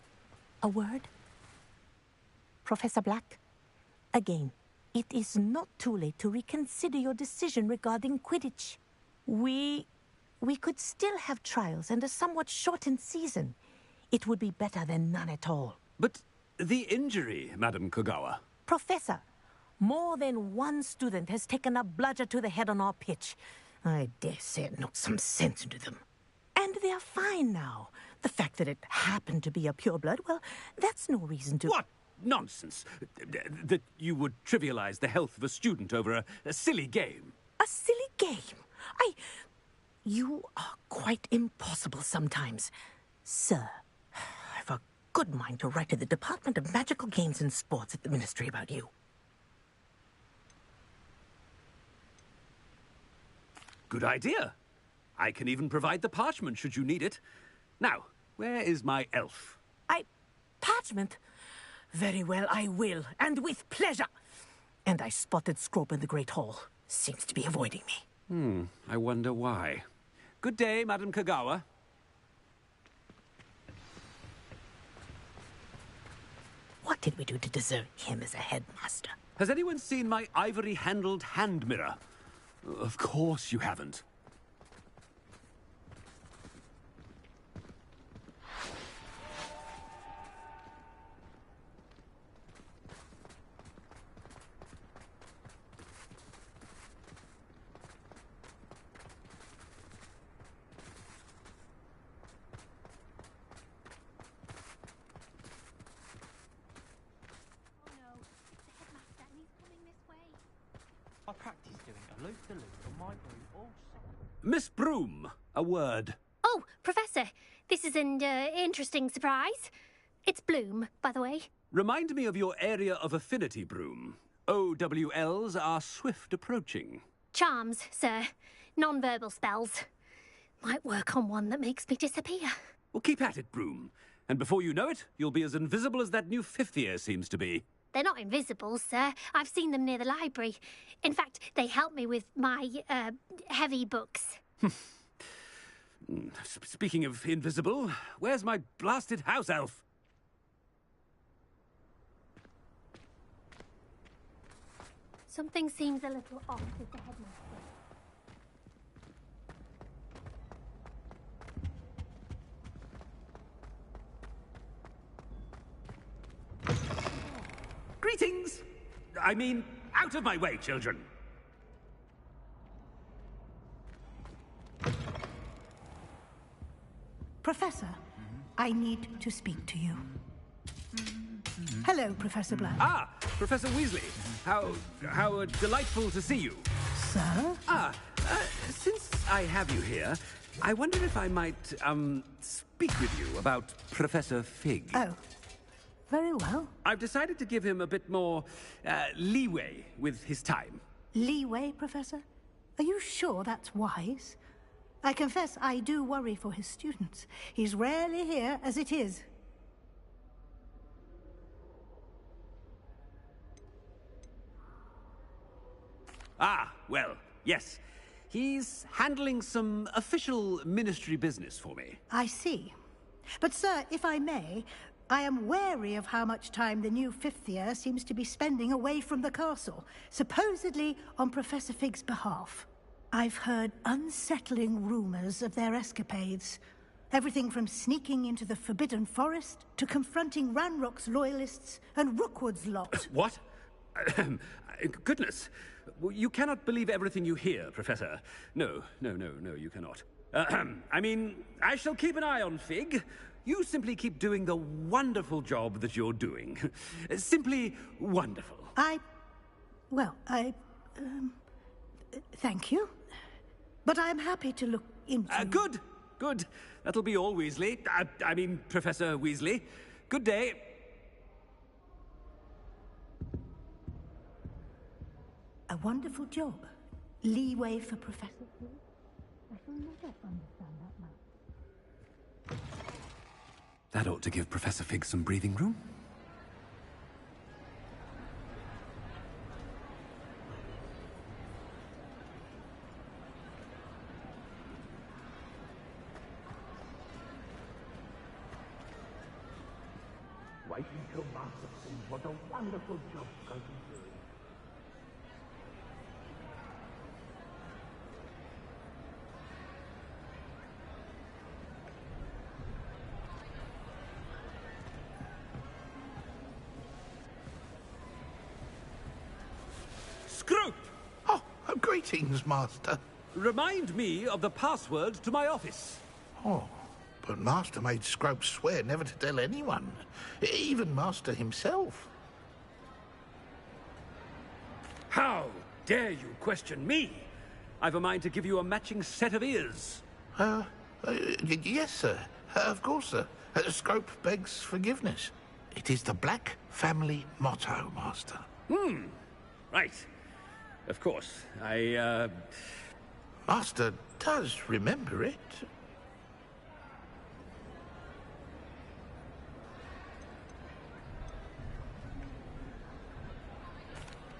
a word? Professor Black, again, it is not too late to reconsider your decision regarding Quidditch. We could still have trials and a somewhat shortened season. It would be better than none at all. But the injury, Madam Kogawa. Professor, more than one student has taken a bludger to the head on our pitch. I dare say it knocked some sense into them. And they are fine now. The fact that it happened to be a pureblood, well, that's no reason to... What nonsense! That you would trivialize the health of a student over a silly game. A silly game? You are quite impossible sometimes. Sir, I've a good mind to write to the Department of Magical Games and Sports at the Ministry about you. Good idea. I can even provide the parchment should you need it. Now, where is my elf? Parchment? Very well, I will, and with pleasure. And I spotted Scrope in the Great Hall. Seems to be avoiding me. I wonder why. Good day, Madam Kogawa. What did we do to deserve him as a headmaster? Has anyone seen my ivory-handled hand mirror? Of course you haven't. I practice doing a loop-the-loop on my broom also. Miss Broom, a word. Oh, Professor, this is an interesting surprise. It's Bloom, by the way. Remind me of your area of affinity, Broom. OWLs are swift approaching. Charms, sir. Non-verbal spells. Might work on one that makes me disappear. Well, keep at it, Broom. And before you know it, you'll be as invisible as that new fifth year seems to be. They're not invisible, sir. I've seen them near the library. In fact, they help me with my, heavy books. Speaking of invisible, where's my blasted house elf? Something seems a little off with the headmaster. Greetings! I mean, out of my way, children! Professor, I need to speak to you. Hello, Professor Black. Ah, Professor Weasley. How delightful to see you. Sir? Since I have you here, I wonder if I might, speak with you about Professor Fig. Oh, very well. I've decided to give him a bit more, leeway with his time. Leeway, Professor? Are you sure that's wise? I confess I do worry for his students. He's rarely here as it is. Ah, well, yes. He's handling some official ministry business for me. I see. But, sir, if I may, I am wary of how much time the new fifth year seems to be spending away from the castle, supposedly on Professor Fig's behalf. I've heard unsettling rumors of their escapades. Everything from sneaking into the Forbidden Forest to confronting Ranrock's loyalists and Rookwood's lot. What? Goodness. You cannot believe everything you hear, Professor. No, you cannot. I mean, I shall keep an eye on Fig. You simply keep doing the wonderful job that you're doing. Simply wonderful. Thank you. But I'm happy to look into... Good. That'll be all, Weasley. I mean, Professor Weasley. Good day. A wonderful job. Leeway for Professor. I shall never understand that man. That ought to give Professor Fig some breathing room. Wait until Master sees what a wonderful job Scrope is doing. Scrope! Oh, greetings, Master. Remind me of the password to my office. Oh, but Master made Scrope swear never to tell anyone, even Master himself. How dare you question me? I've a mind to give you a matching set of ears. Yes, sir. Of course, sir. Scrope begs forgiveness. It is the Black family motto, Master. Right. Of course. Master does remember it.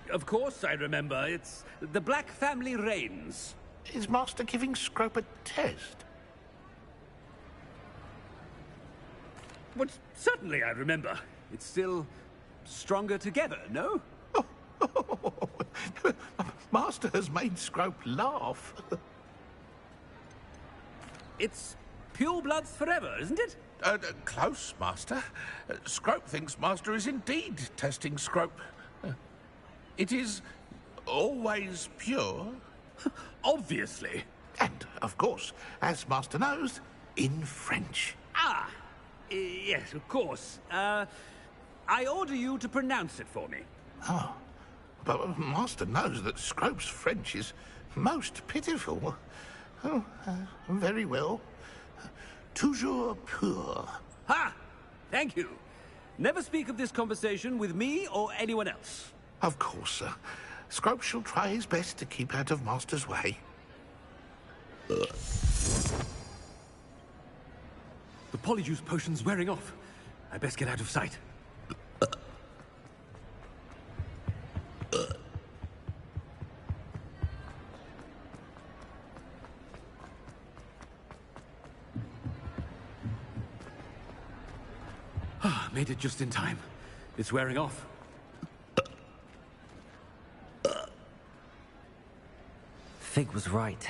Of course I remember. It's the Black family reigns. Is Master giving Scrope a test? But certainly I remember. It's still stronger together, no? Master has made Scrope laugh. It's pure bloods forever, isn't it? Close, Master. Scrope thinks Master is indeed testing Scrope. It is always pure. Obviously. And, of course, as Master knows, in French. Yes, of course. I order you to pronounce it for me. Oh, but Master knows that Scrope's French is most pitiful. Oh, very well. Toujours pur. Ha! Thank you. Never speak of this conversation with me or anyone else. Of course, sir. Scrope shall try his best to keep out of Master's way. The Polyjuice potion's wearing off. I best get out of sight. Made it just in time. It's wearing off. Fig was right.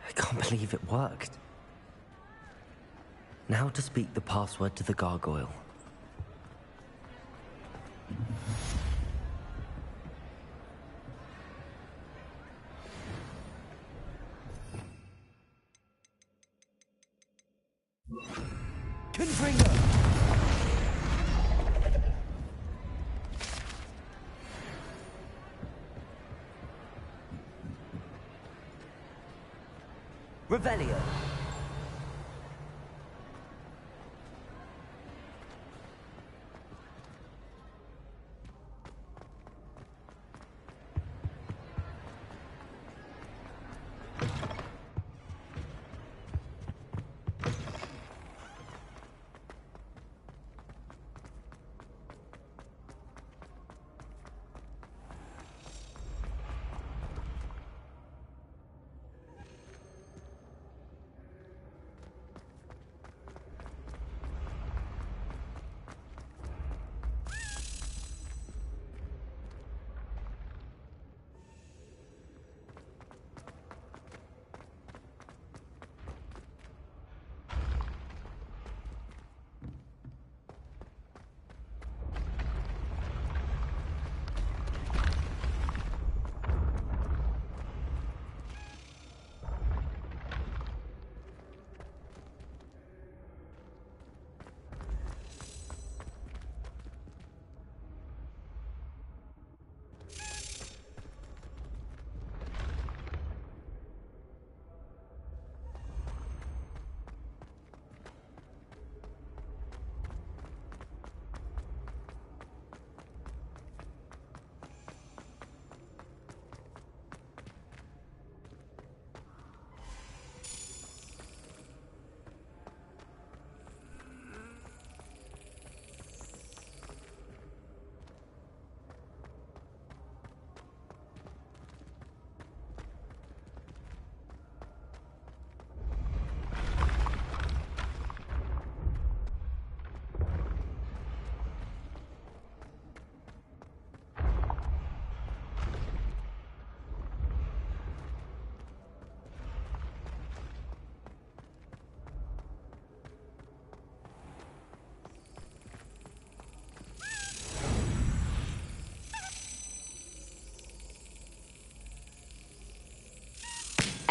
I can't believe it worked. Now to speak the password to the gargoyle. Confringo! Revelio.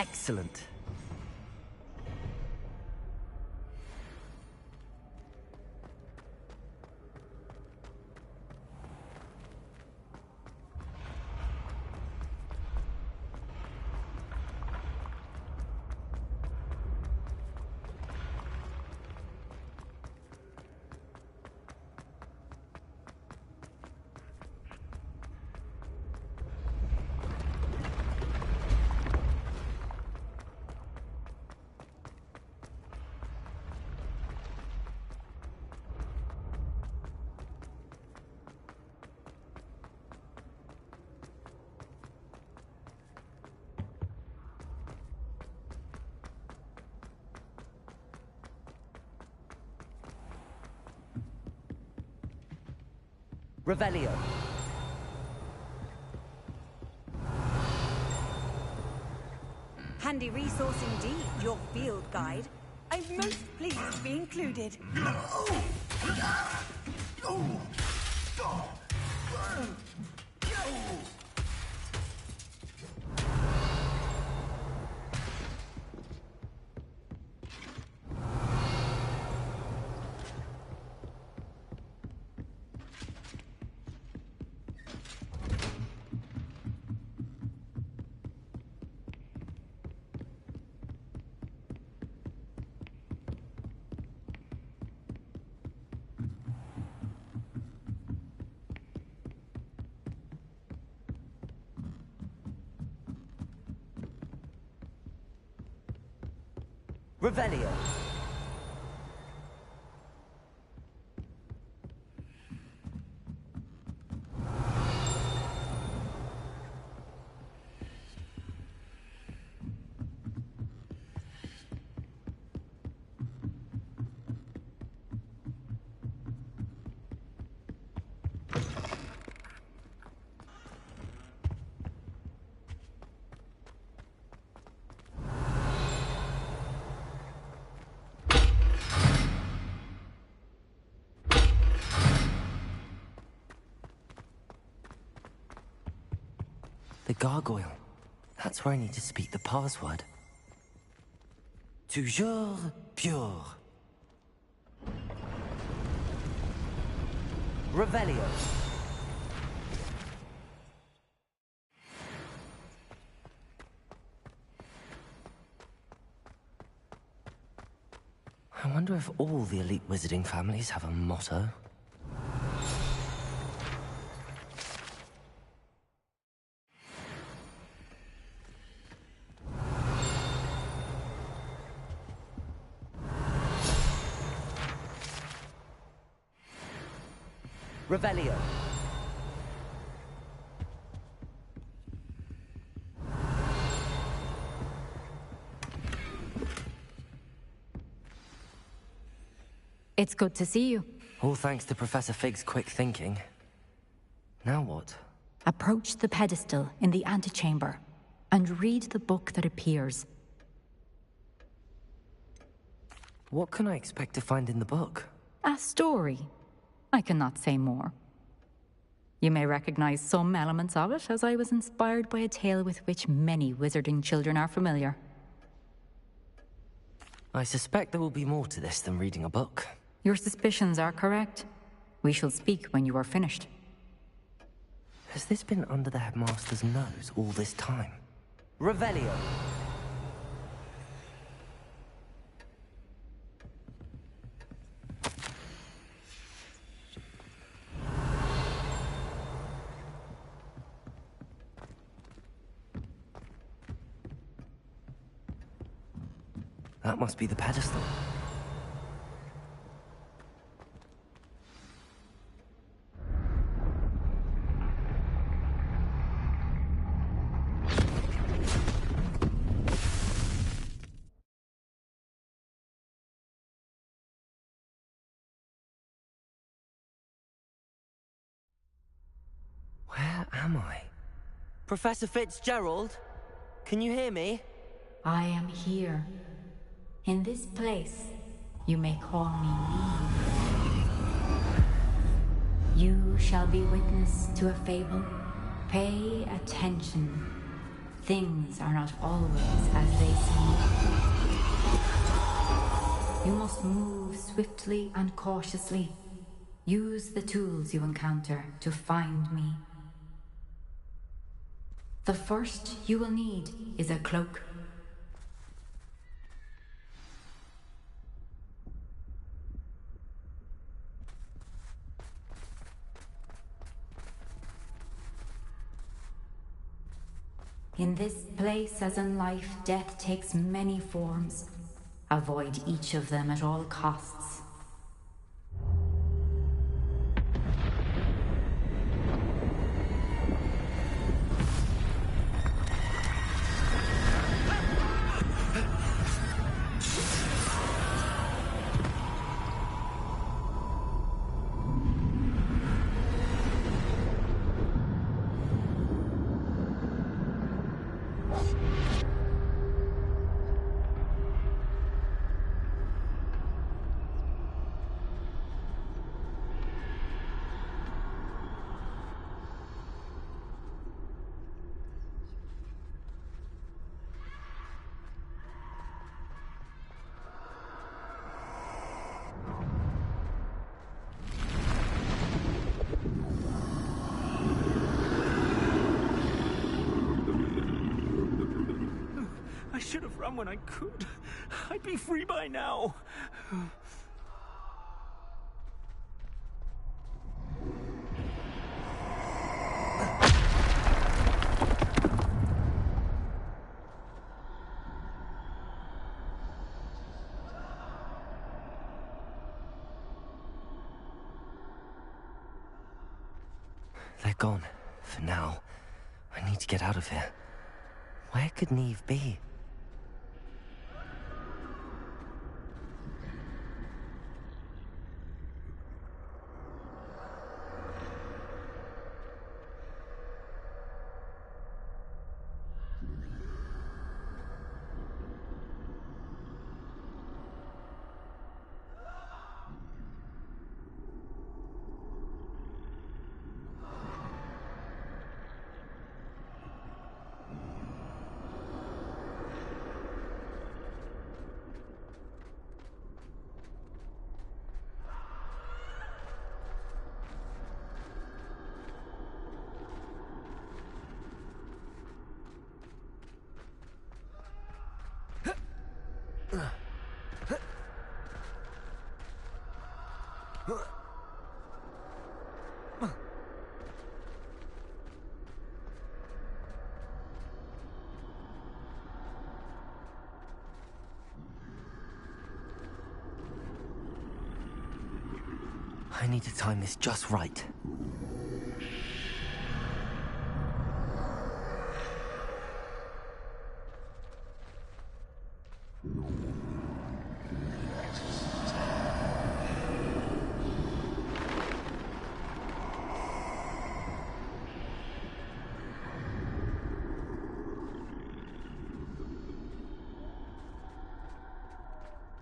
Excellent. Revelio. Handy resource indeed, your field guide. I'm most pleased to be included. Revelio. The gargoyle. That's where I need to speak the password. Toujours pure. Revelio. I wonder if all the elite wizarding families have a motto. Revelio. It's good to see you. All thanks to Professor Fig's quick thinking. Now what? Approach the pedestal in the antechamber and read the book that appears. What can I expect to find in the book? A story. I cannot say more. You may recognize some elements of it, as I was inspired by a tale with which many wizarding children are familiar. I suspect there will be more to this than reading a book. Your suspicions are correct. We shall speak when you are finished. Has this been under the headmaster's nose all this time? Revelio. That must be the pedestal. Where am I? Professor Fitzgerald? Can you hear me? I am here. In this place, you may call me Neve. You shall be witness to a fable. Pay attention. Things are not always as they seem. You must move swiftly and cautiously. Use the tools you encounter to find me. The first you will need is a cloak. In this place, as in life, death takes many forms. Avoid each of them at all costs. I should have run when I could. I'd be free by now. They're gone. For now. I need to get out of here. Where could Neve be? I need to time this just right.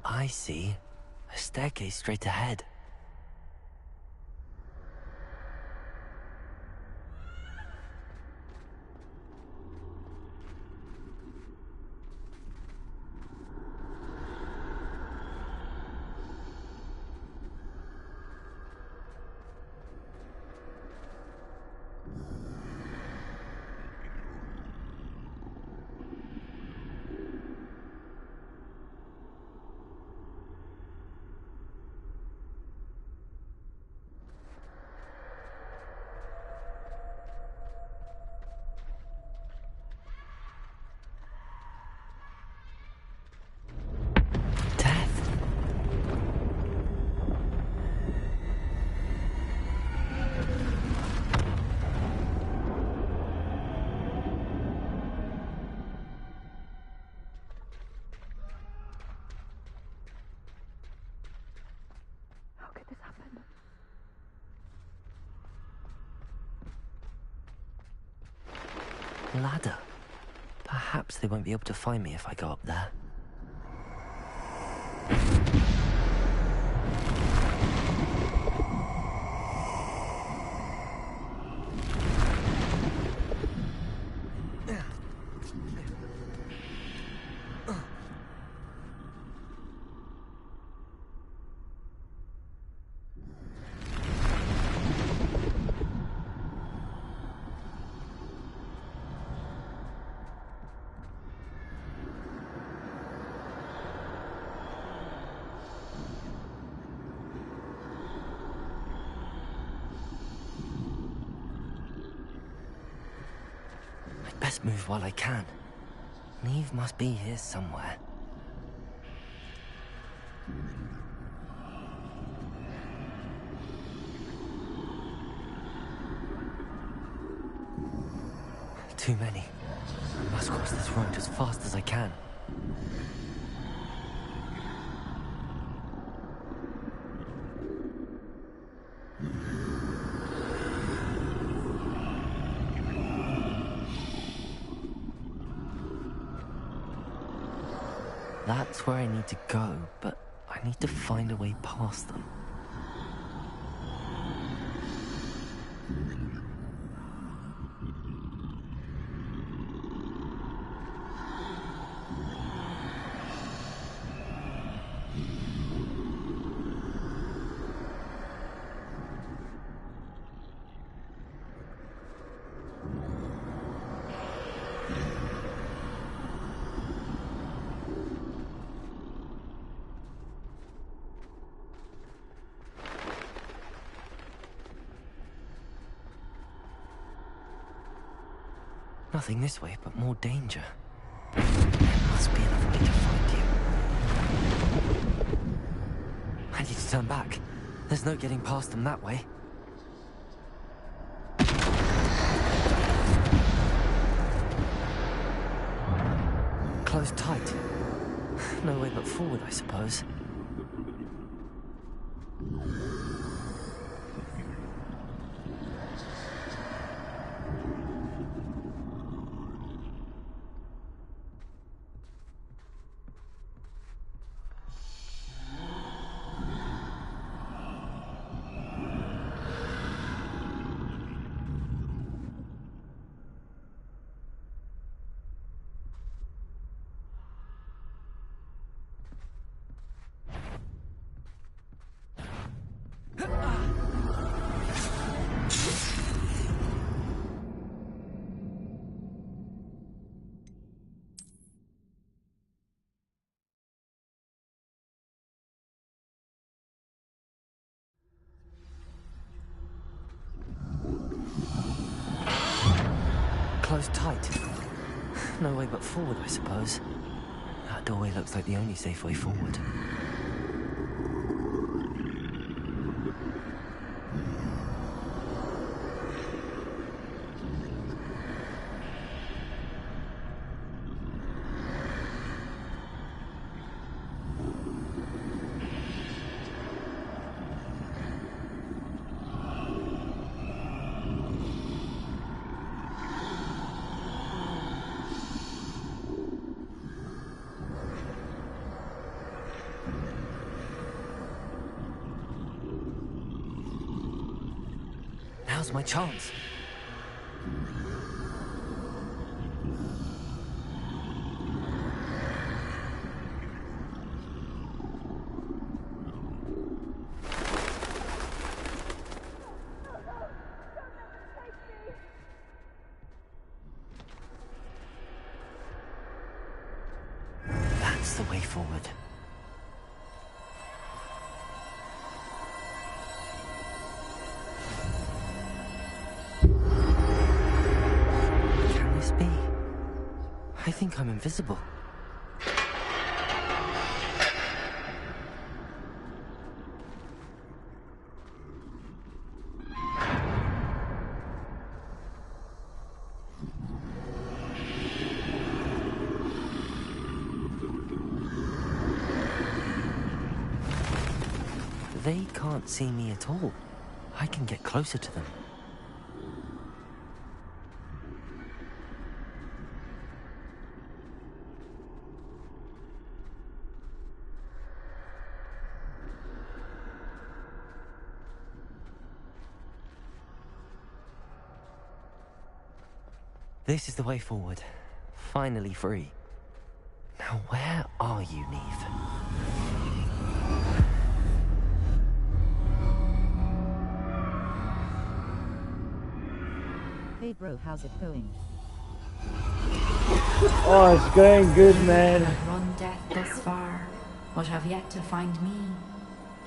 I see. A staircase straight ahead. Ladder. Perhaps they won't be able to find me if I go up there. best move while I can. Neve must be here somewhere. Too many. I must cross this road as fast as I can. That's where I need to go, but I need to find a way past them. Nothing this way, but more danger. There must be another way to find you. I need to turn back. There's no getting past them that way. Closed tight. No way but forward, I suppose. Closed tight. No way but forward, I suppose. That doorway looks like the only safe way forward. Now's my chance. That's the way forward. I think I'm invisible. They can't see me at all. I can get closer to them. This is the way forward. Finally free. Now where are you, Neve? Hey bro, how's it going? Oh, it's going good, man. You have run death thus far, but have yet to find me.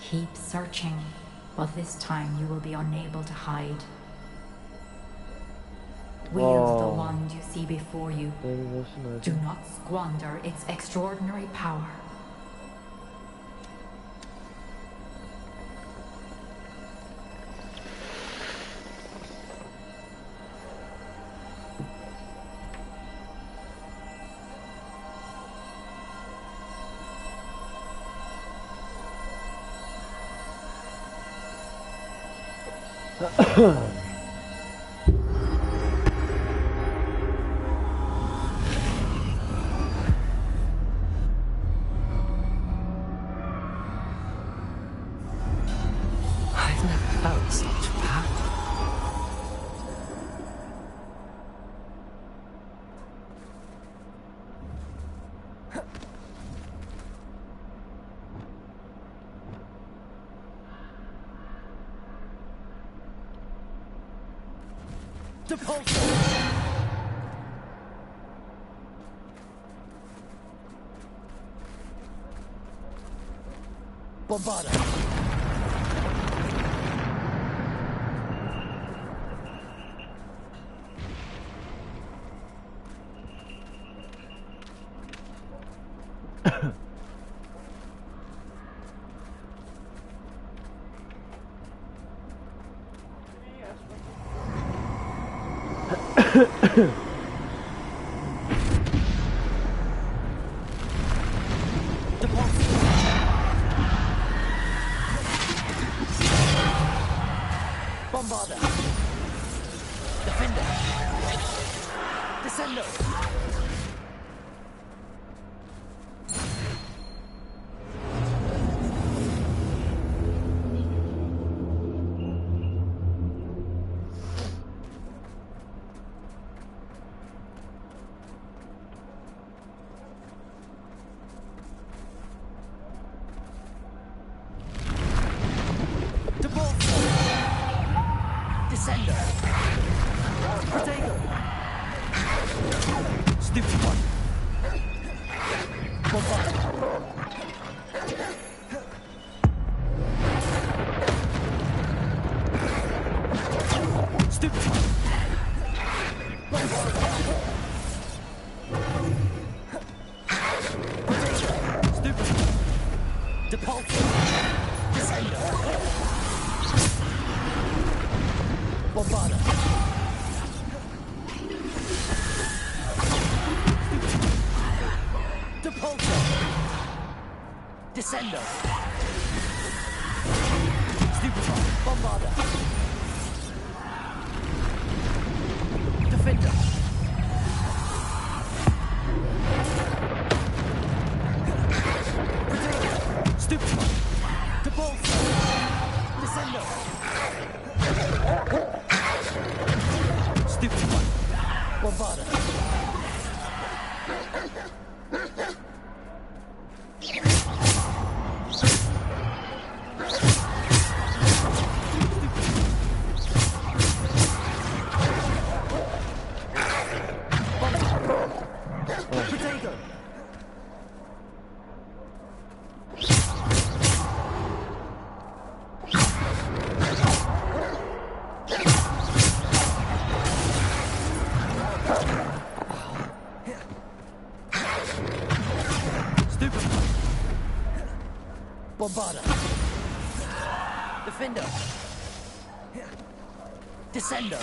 Keep searching, but this time you will be unable to hide. Wield the wand you see before you. Do Do not squander its extraordinary power. I've never felt such power. Bombarda. Bombarda. Defender. Descendo. Descendo. Protego. Stupid one. Bombarda. Stupid one. Bombarda. Protego. Stupid one. Depulso. Descendo. Bombarda. Depulso. Descendo. Stupefy. Bombarda. Defender. Stupefy. Depulso. Descendo. Stupid one. Bombarda. Protego. Bombarda. Defender. Descendo.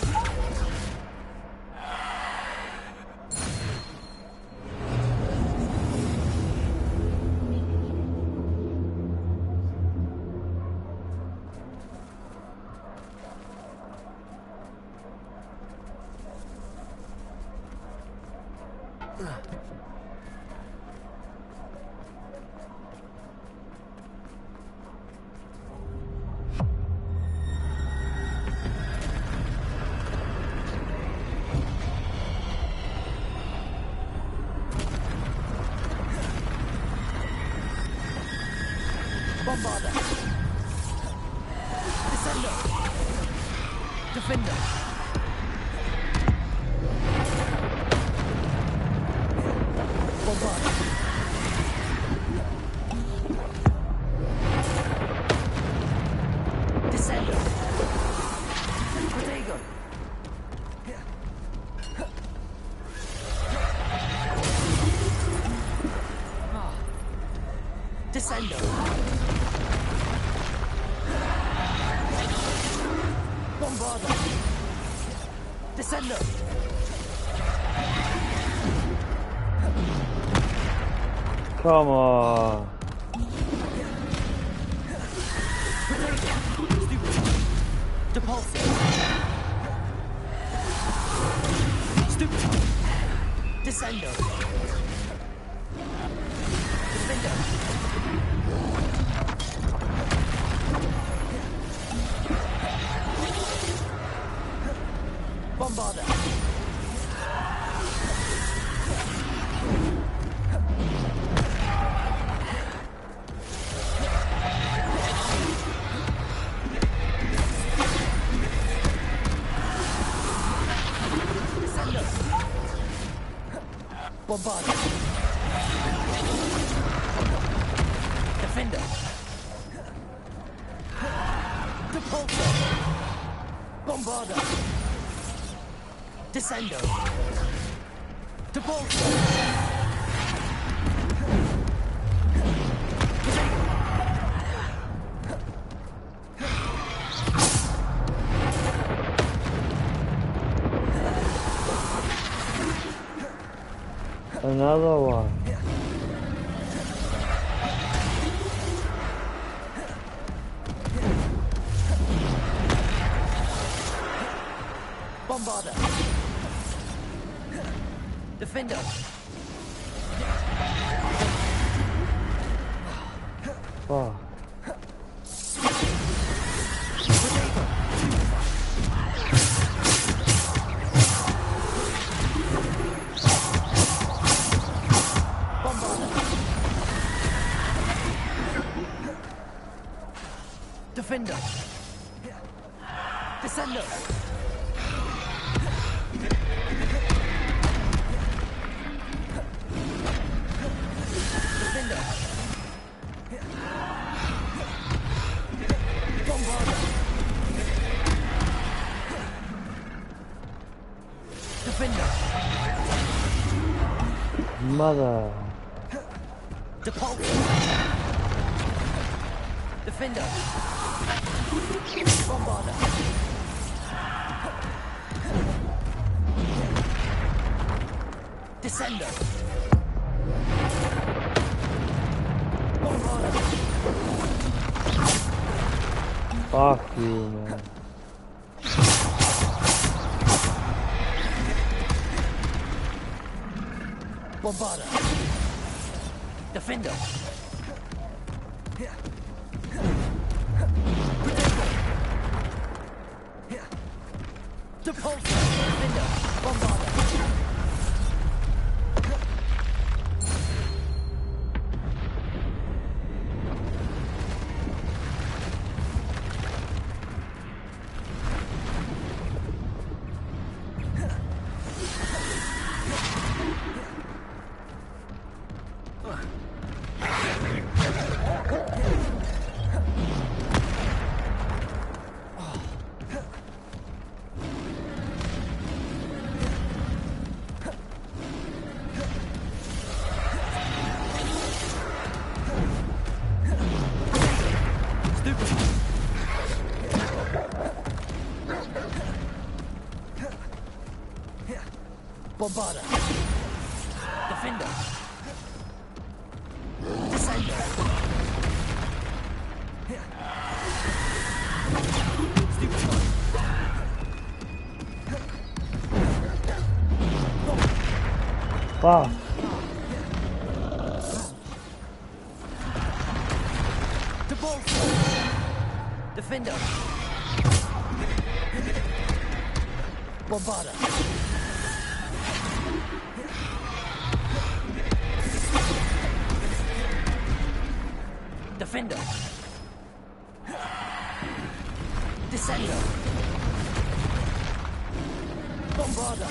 Bombarda. Descendo. Defender. Bombarda. Descendo. Protego. Descendo. Come on. Depulso. Stupido. Descendo. Defendo. Bombarda. Bombarda. Defender. Depulso. Bombarda. Descendo. Depulso. Another one. Bombarda. Defender. Fuck. Defender. Descendo. Defender. Bombarda. Defender. Mother. Depulso. Defender. Bombarda. Descendo. Bombarda. Fuck you, man. Bombarda. Defender. Depulso. Defender. Bombarda. Bombarda. Defender. Descendo. Stupid. Fuck. Depulso. Defender. Bombarda. Defender. Descendo. Bombarda.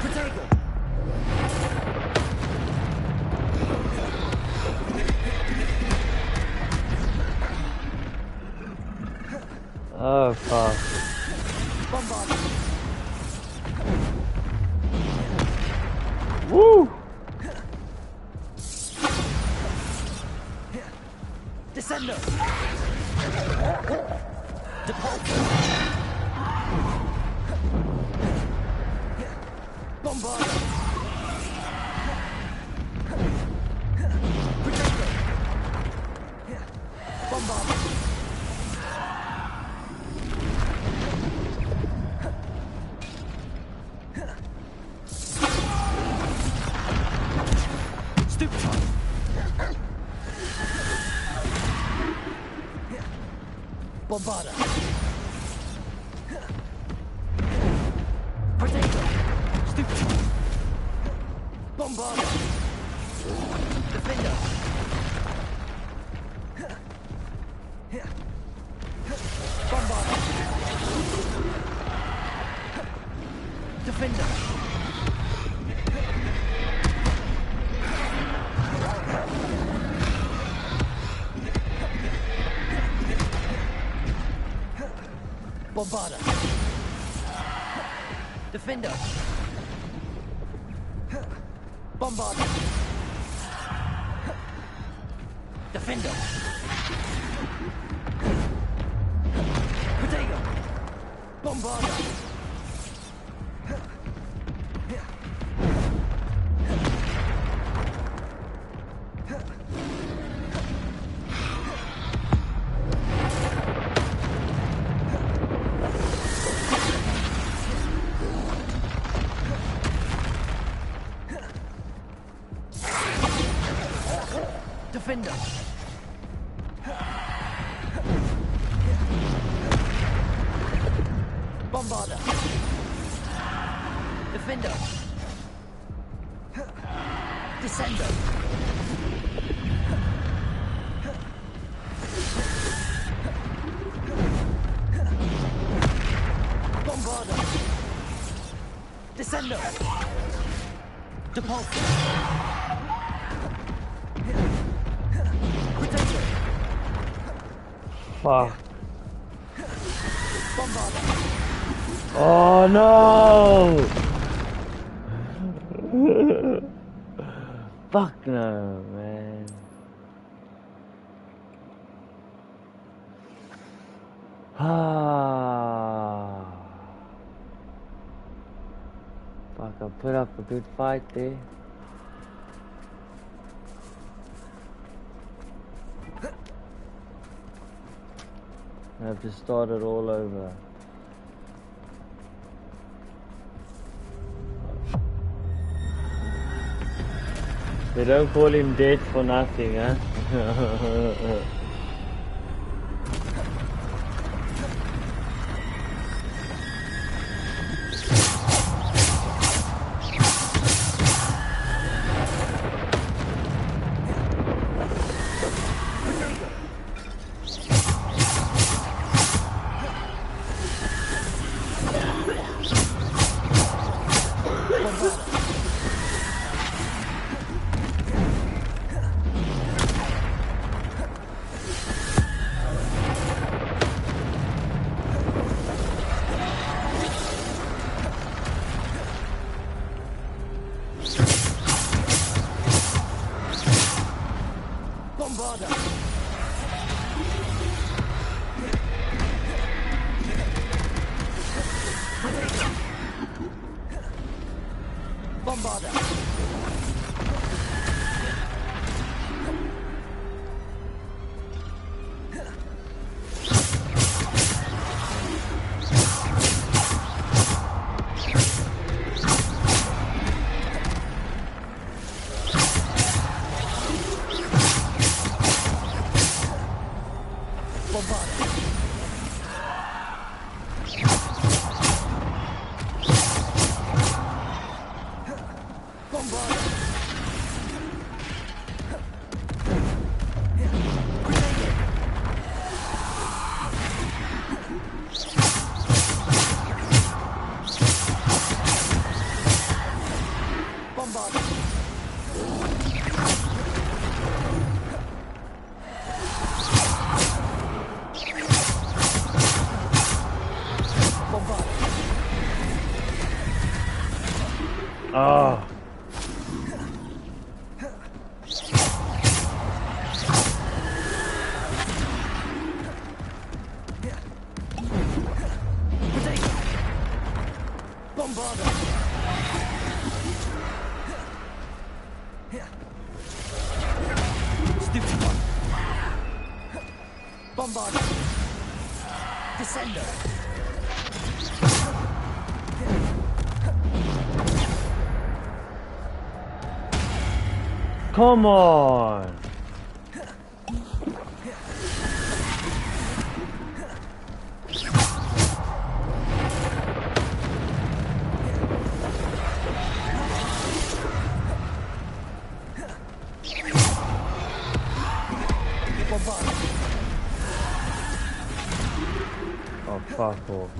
Protego. Oh, fuck. Bombarda. Woo! Descender! Depulsor! Bombarder! Protector! Bombarder! Stupefy! Bombarder! Protector! Stupefy! Bombarder! Defender! Bombarder! Defender! Bombarder! Defender! Bombarder! Defender! Protego! Bombarder! Defender! Bombarder! Defender! Descender! Bombarder! Descender! Depulsor! Protector! Fuck. Bombarder! Oh no! Fuck no, man. Ah. Fuck, I put up a good fight there. I have to start it all over. They don't call him dead for nothing, huh? Stupid one. Bombarder. Descender. Come on. Oh, fuck off.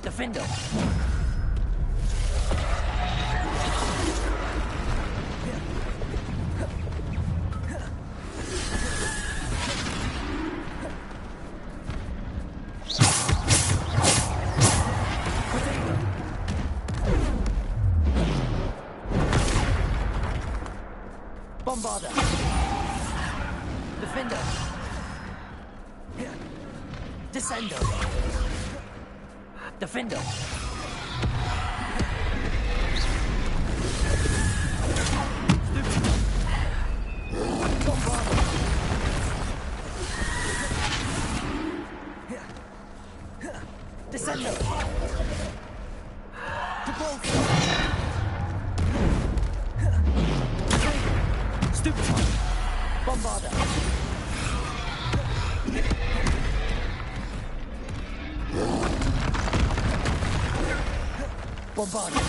Defender. Bombarder. Defender. Descender. Defender. Bombarder. Descender. Stupid one. Bombarder. Bombarder.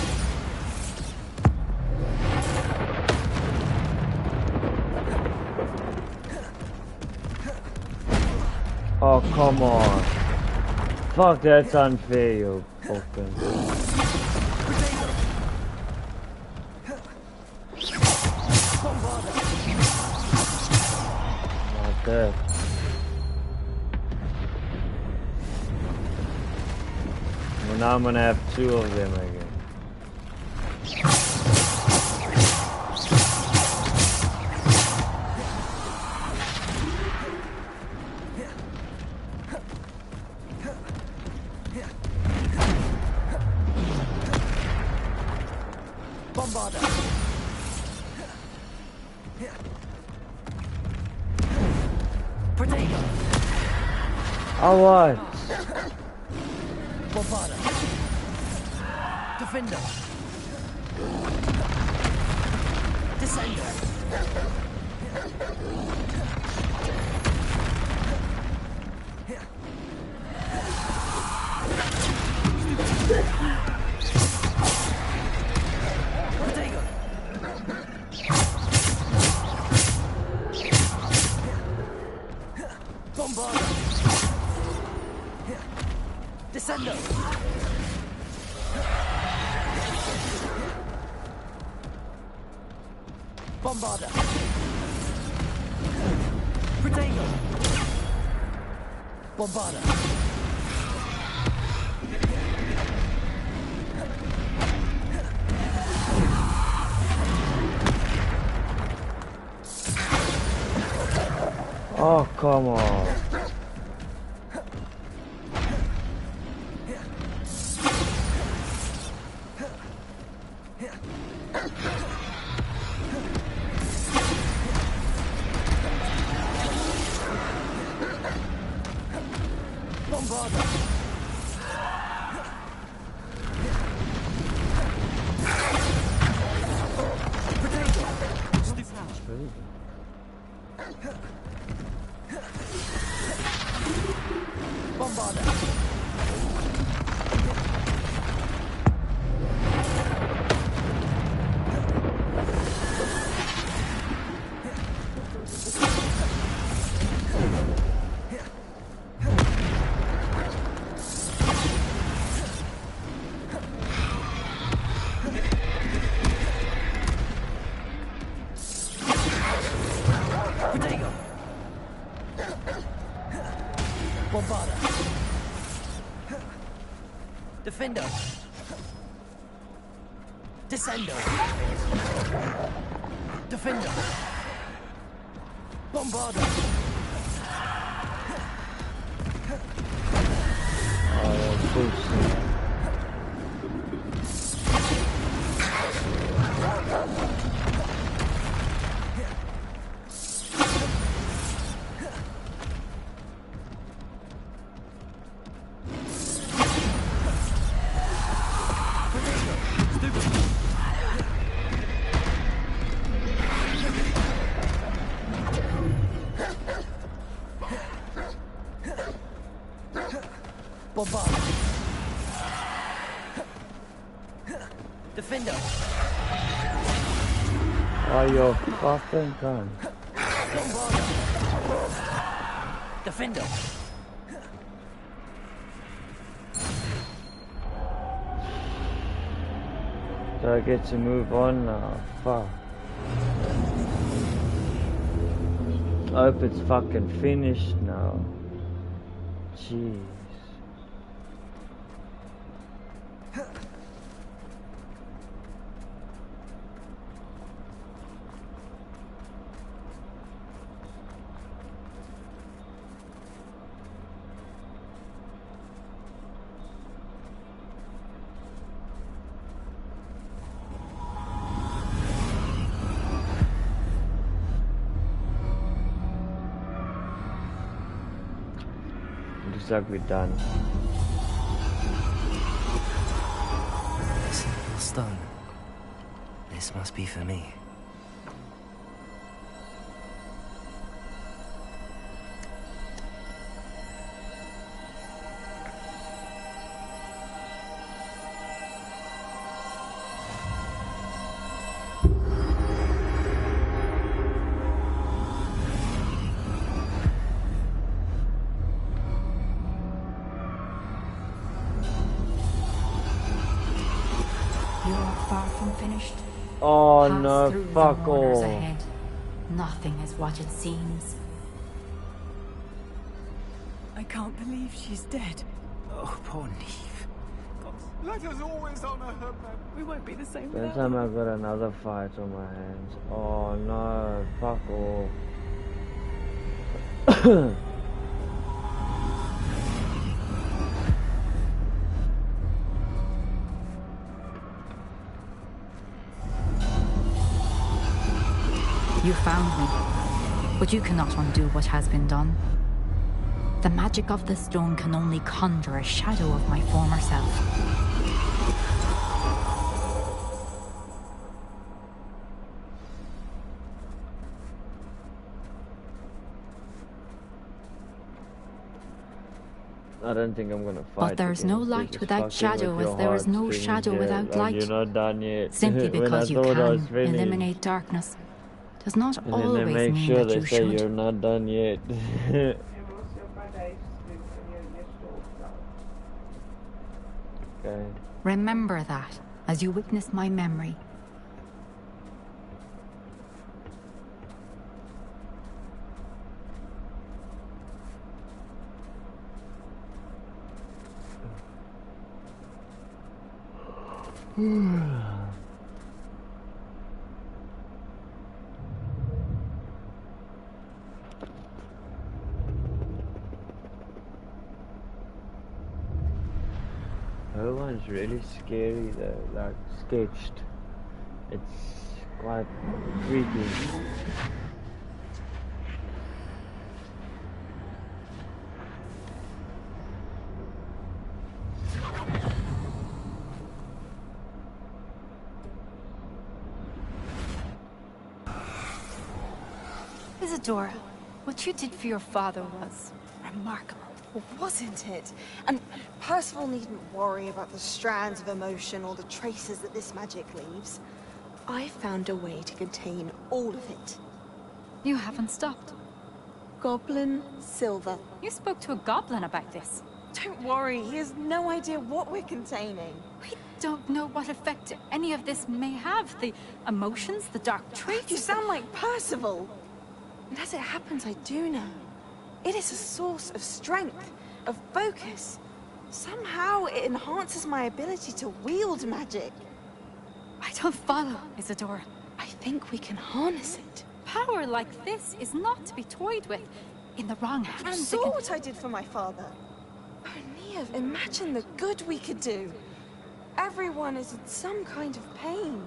Oh, come on. Fuck, that's unfair, you fucking. Not dead. Well, now I'm gonna have two of them again. Bombarder. Protego. Oh, what? Bombarder. Defender. Descender. Protego. Bombarder. Descender. Bombarder. Protego. Bombarder. Oh, come on. Bombarder. Protego. Bombarder. Protego. Bombarder. Defender. Descender. Defender. Bombarder. Oh, bullshit. Bombard. Defender. Oh, you fucking cunt. Defender. So I get to move on now. Fuck. I hope it's fucking finished now. Jeez. Looks like we're done. Simple stone. This must be for me. Oh Pass no, through fuck the waters off. ahead. Nothing is what it seems. I can't believe she's dead. Oh, poor Neve. Let us always honor her memory. We won't be the same This without time her. I've got another fight on my hands. Oh no, fuck off. You found me, but you cannot undo what has been done. The magic of the stone can only conjure a shadow of my former self. I don't think I'm gonna fight. But there's no again. light Just without fucking shadow, with as your there is no heartstrings, shadow yeah, without like light. You're not done yet. Simply When because I you thought I was can finished. eliminate darkness does not And then always they make mean sure that they you say should. you're not done yet. Okay. Remember that as you witness my memory. Her one's really scary though, like sketched. It's quite creepy. Isadora, what you did for your father was remarkable. Wasn't it? And Percival needn't worry about the strands of emotion or the traces that this magic leaves. I found a way to contain all of it. You haven't stopped. Goblin silver. You spoke to a goblin about this. Don't worry, he has no idea what we're containing. We don't know what effect any of this may have. The emotions, the dark traits. You sound like Percival. And as it happens, I do know. It is a source of strength, of focus. Somehow it enhances my ability to wield magic. I don't follow, Isadora. I think we can harness it. Power like this is not to be toyed with. In the wrong hands. You saw what I did for my father. Oh, Neve, imagine the good we could do. Everyone is in some kind of pain.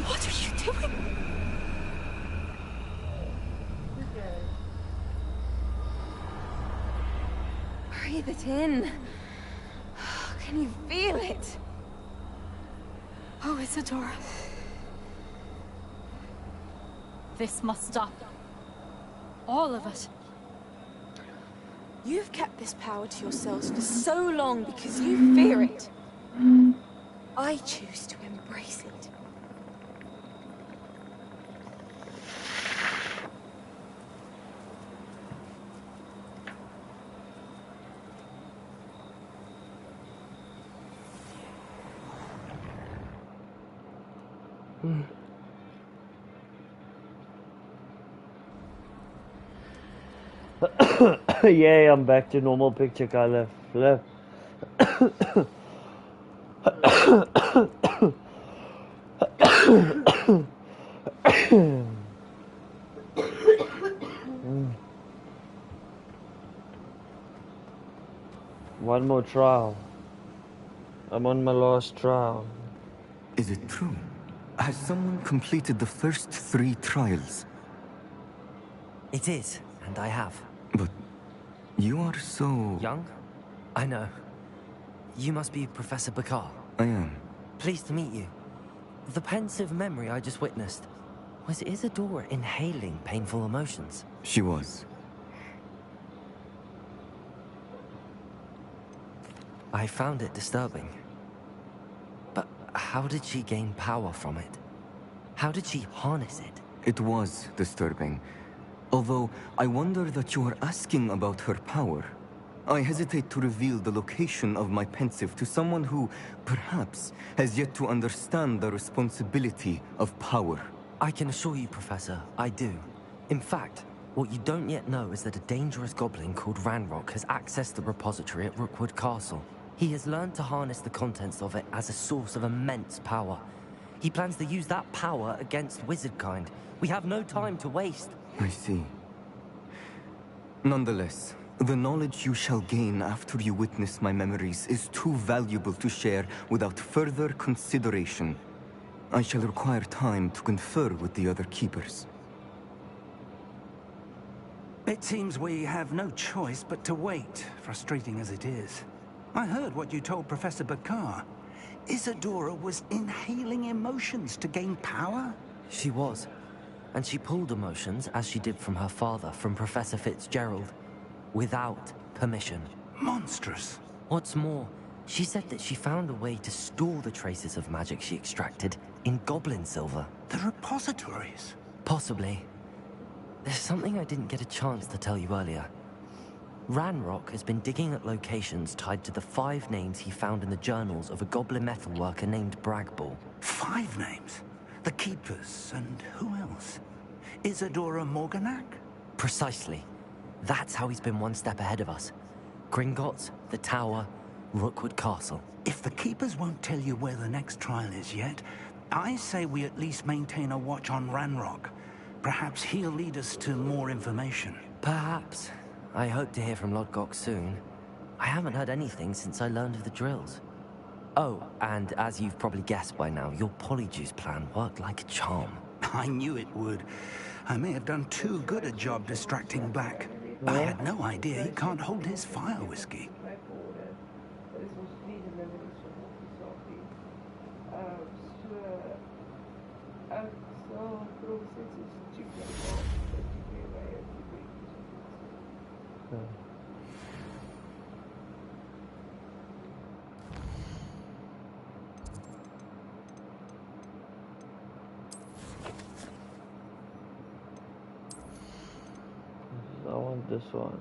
What are you doing? Breathe it in. Can you feel it? Oh, Isadora. This must stop. All of it. You've kept this power to yourselves for so long because you fear it. I choose to embrace it. Yay, I'm back to normal picture color. Flip. One more trial. I'm on my last trial. Is it true? Has someone completed the first 3 trials? It is, and I have. But you are so... Young? I know. You must be Professor Bakar. I am. Pleased to meet you. The pensive memory I just witnessed, was Isadora inhaling painful emotions? She was. I found it disturbing. But how did she gain power from it? How did she harness it? It was disturbing. Although, I wonder that you are asking about her power. I hesitate to reveal the location of my pensive to someone who, perhaps, has yet to understand the responsibility of power. I can assure you, Professor, I do. In fact, what you don't yet know is that a dangerous goblin called Ranrock has accessed the repository at Rookwood Castle. He has learned to harness the contents of it as a source of immense power. He plans to use that power against wizardkind. We have no time to waste. I see. Nonetheless, the knowledge you shall gain after you witness my memories is too valuable to share without further consideration. I shall require time to confer with the other keepers. It seems we have no choice but to wait, frustrating as it is. I heard what you told Professor Bakar. Isadora was inhaling emotions to gain power? She was. And she pulled emotions, as she did from her father, from Professor Fitzgerald, without permission. Monstrous. What's more, she said that she found a way to store the traces of magic she extracted in goblin silver. The repositories? Possibly. There's something I didn't get a chance to tell you earlier. Ranrock has been digging at locations tied to the 5 names he found in the journals of a goblin metalworker named Bragball. 5 names? The Keepers, and who else? Isadora Morganac? Precisely. That's how he's been one step ahead of us. Gringotts, the Tower, Rookwood Castle. If the Keepers won't tell you where the next trial is yet, I say we at least maintain a watch on Ranrock. Perhaps he'll lead us to more information. Perhaps. I hope to hear from Lodgok soon. I haven't heard anything since I learned of the drills. Oh, and as you've probably guessed by now, your polyjuice plan worked like a charm. I knew it would. I may have done too good a job distracting Black. I had no idea he can't hold his fire whiskey. I want this one.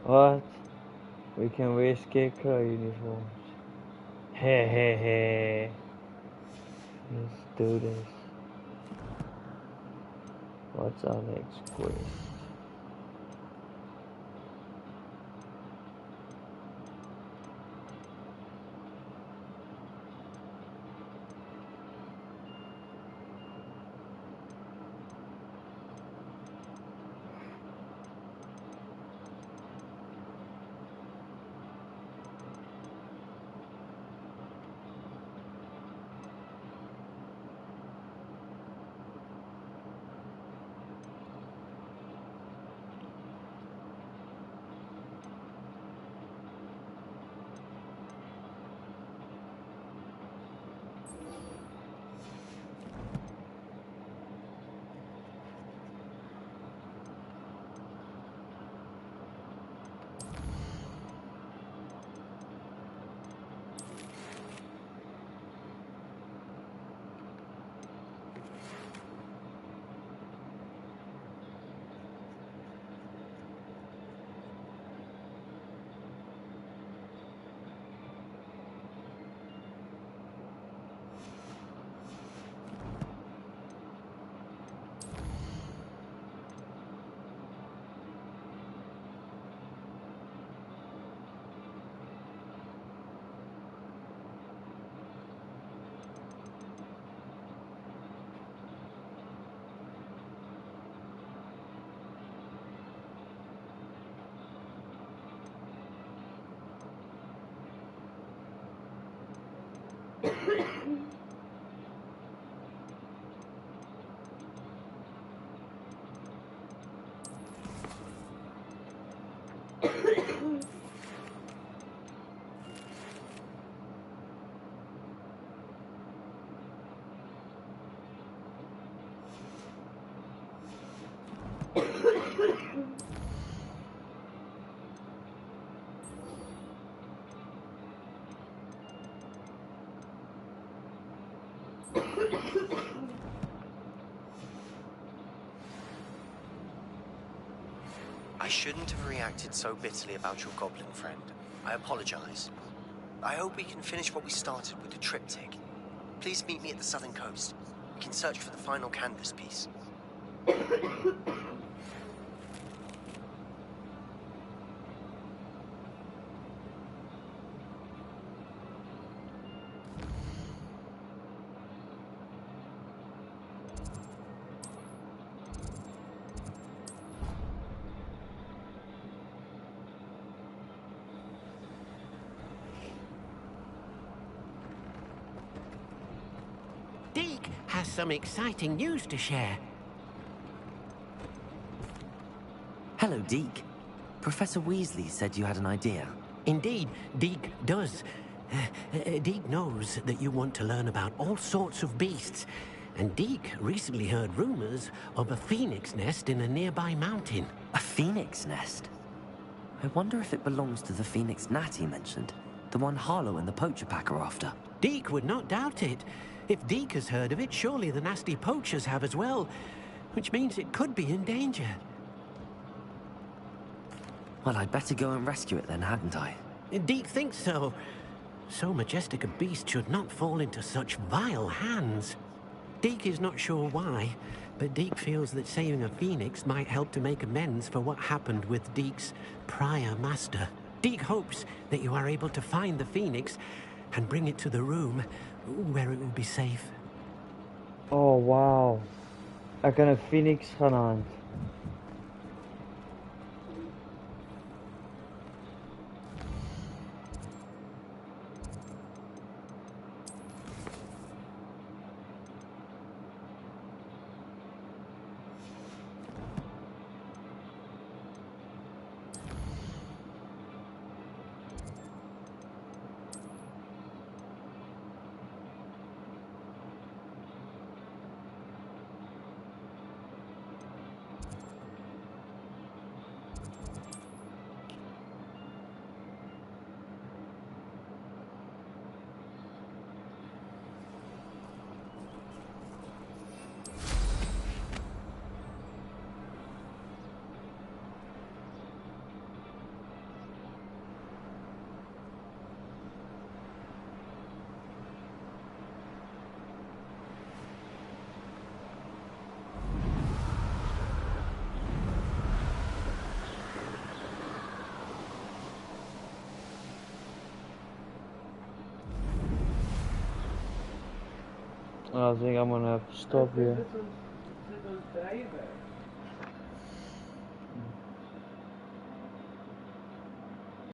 What? We can wear scarecrow uniforms. Hey, hey, hey. Let's do this. What's our next quest? I shouldn't have reacted so bitterly about your goblin friend. I apologize. I hope we can finish what we started with the triptych. Please meet me at the southern coast. We can search for the final canvas piece. Deke has some exciting news to share. Hello, Deke. Professor Weasley said you had an idea. Indeed, Deke does. Deke knows that you want to learn about all sorts of beasts, and Deke recently heard rumors of a phoenix nest in a nearby mountain. A phoenix nest? I wonder if it belongs to the phoenix gnat he mentioned, the one Harlow and the poacher pack are after. Deke would not doubt it. If Deke has heard of it, surely the nasty poachers have as well, which means it could be in danger. Well, I'd better go and rescue it then, hadn't I? Deke thinks so. So majestic a beast should not fall into such vile hands. Deke is not sure why, but Deke feels that saving a phoenix might help to make amends for what happened with Deke's prior master. Deke hopes that you are able to find the phoenix and bring it to the room where it will be safe. Oh, wauw. Ik kan een phoenix genaamd. I think I'm gonna have to stop here.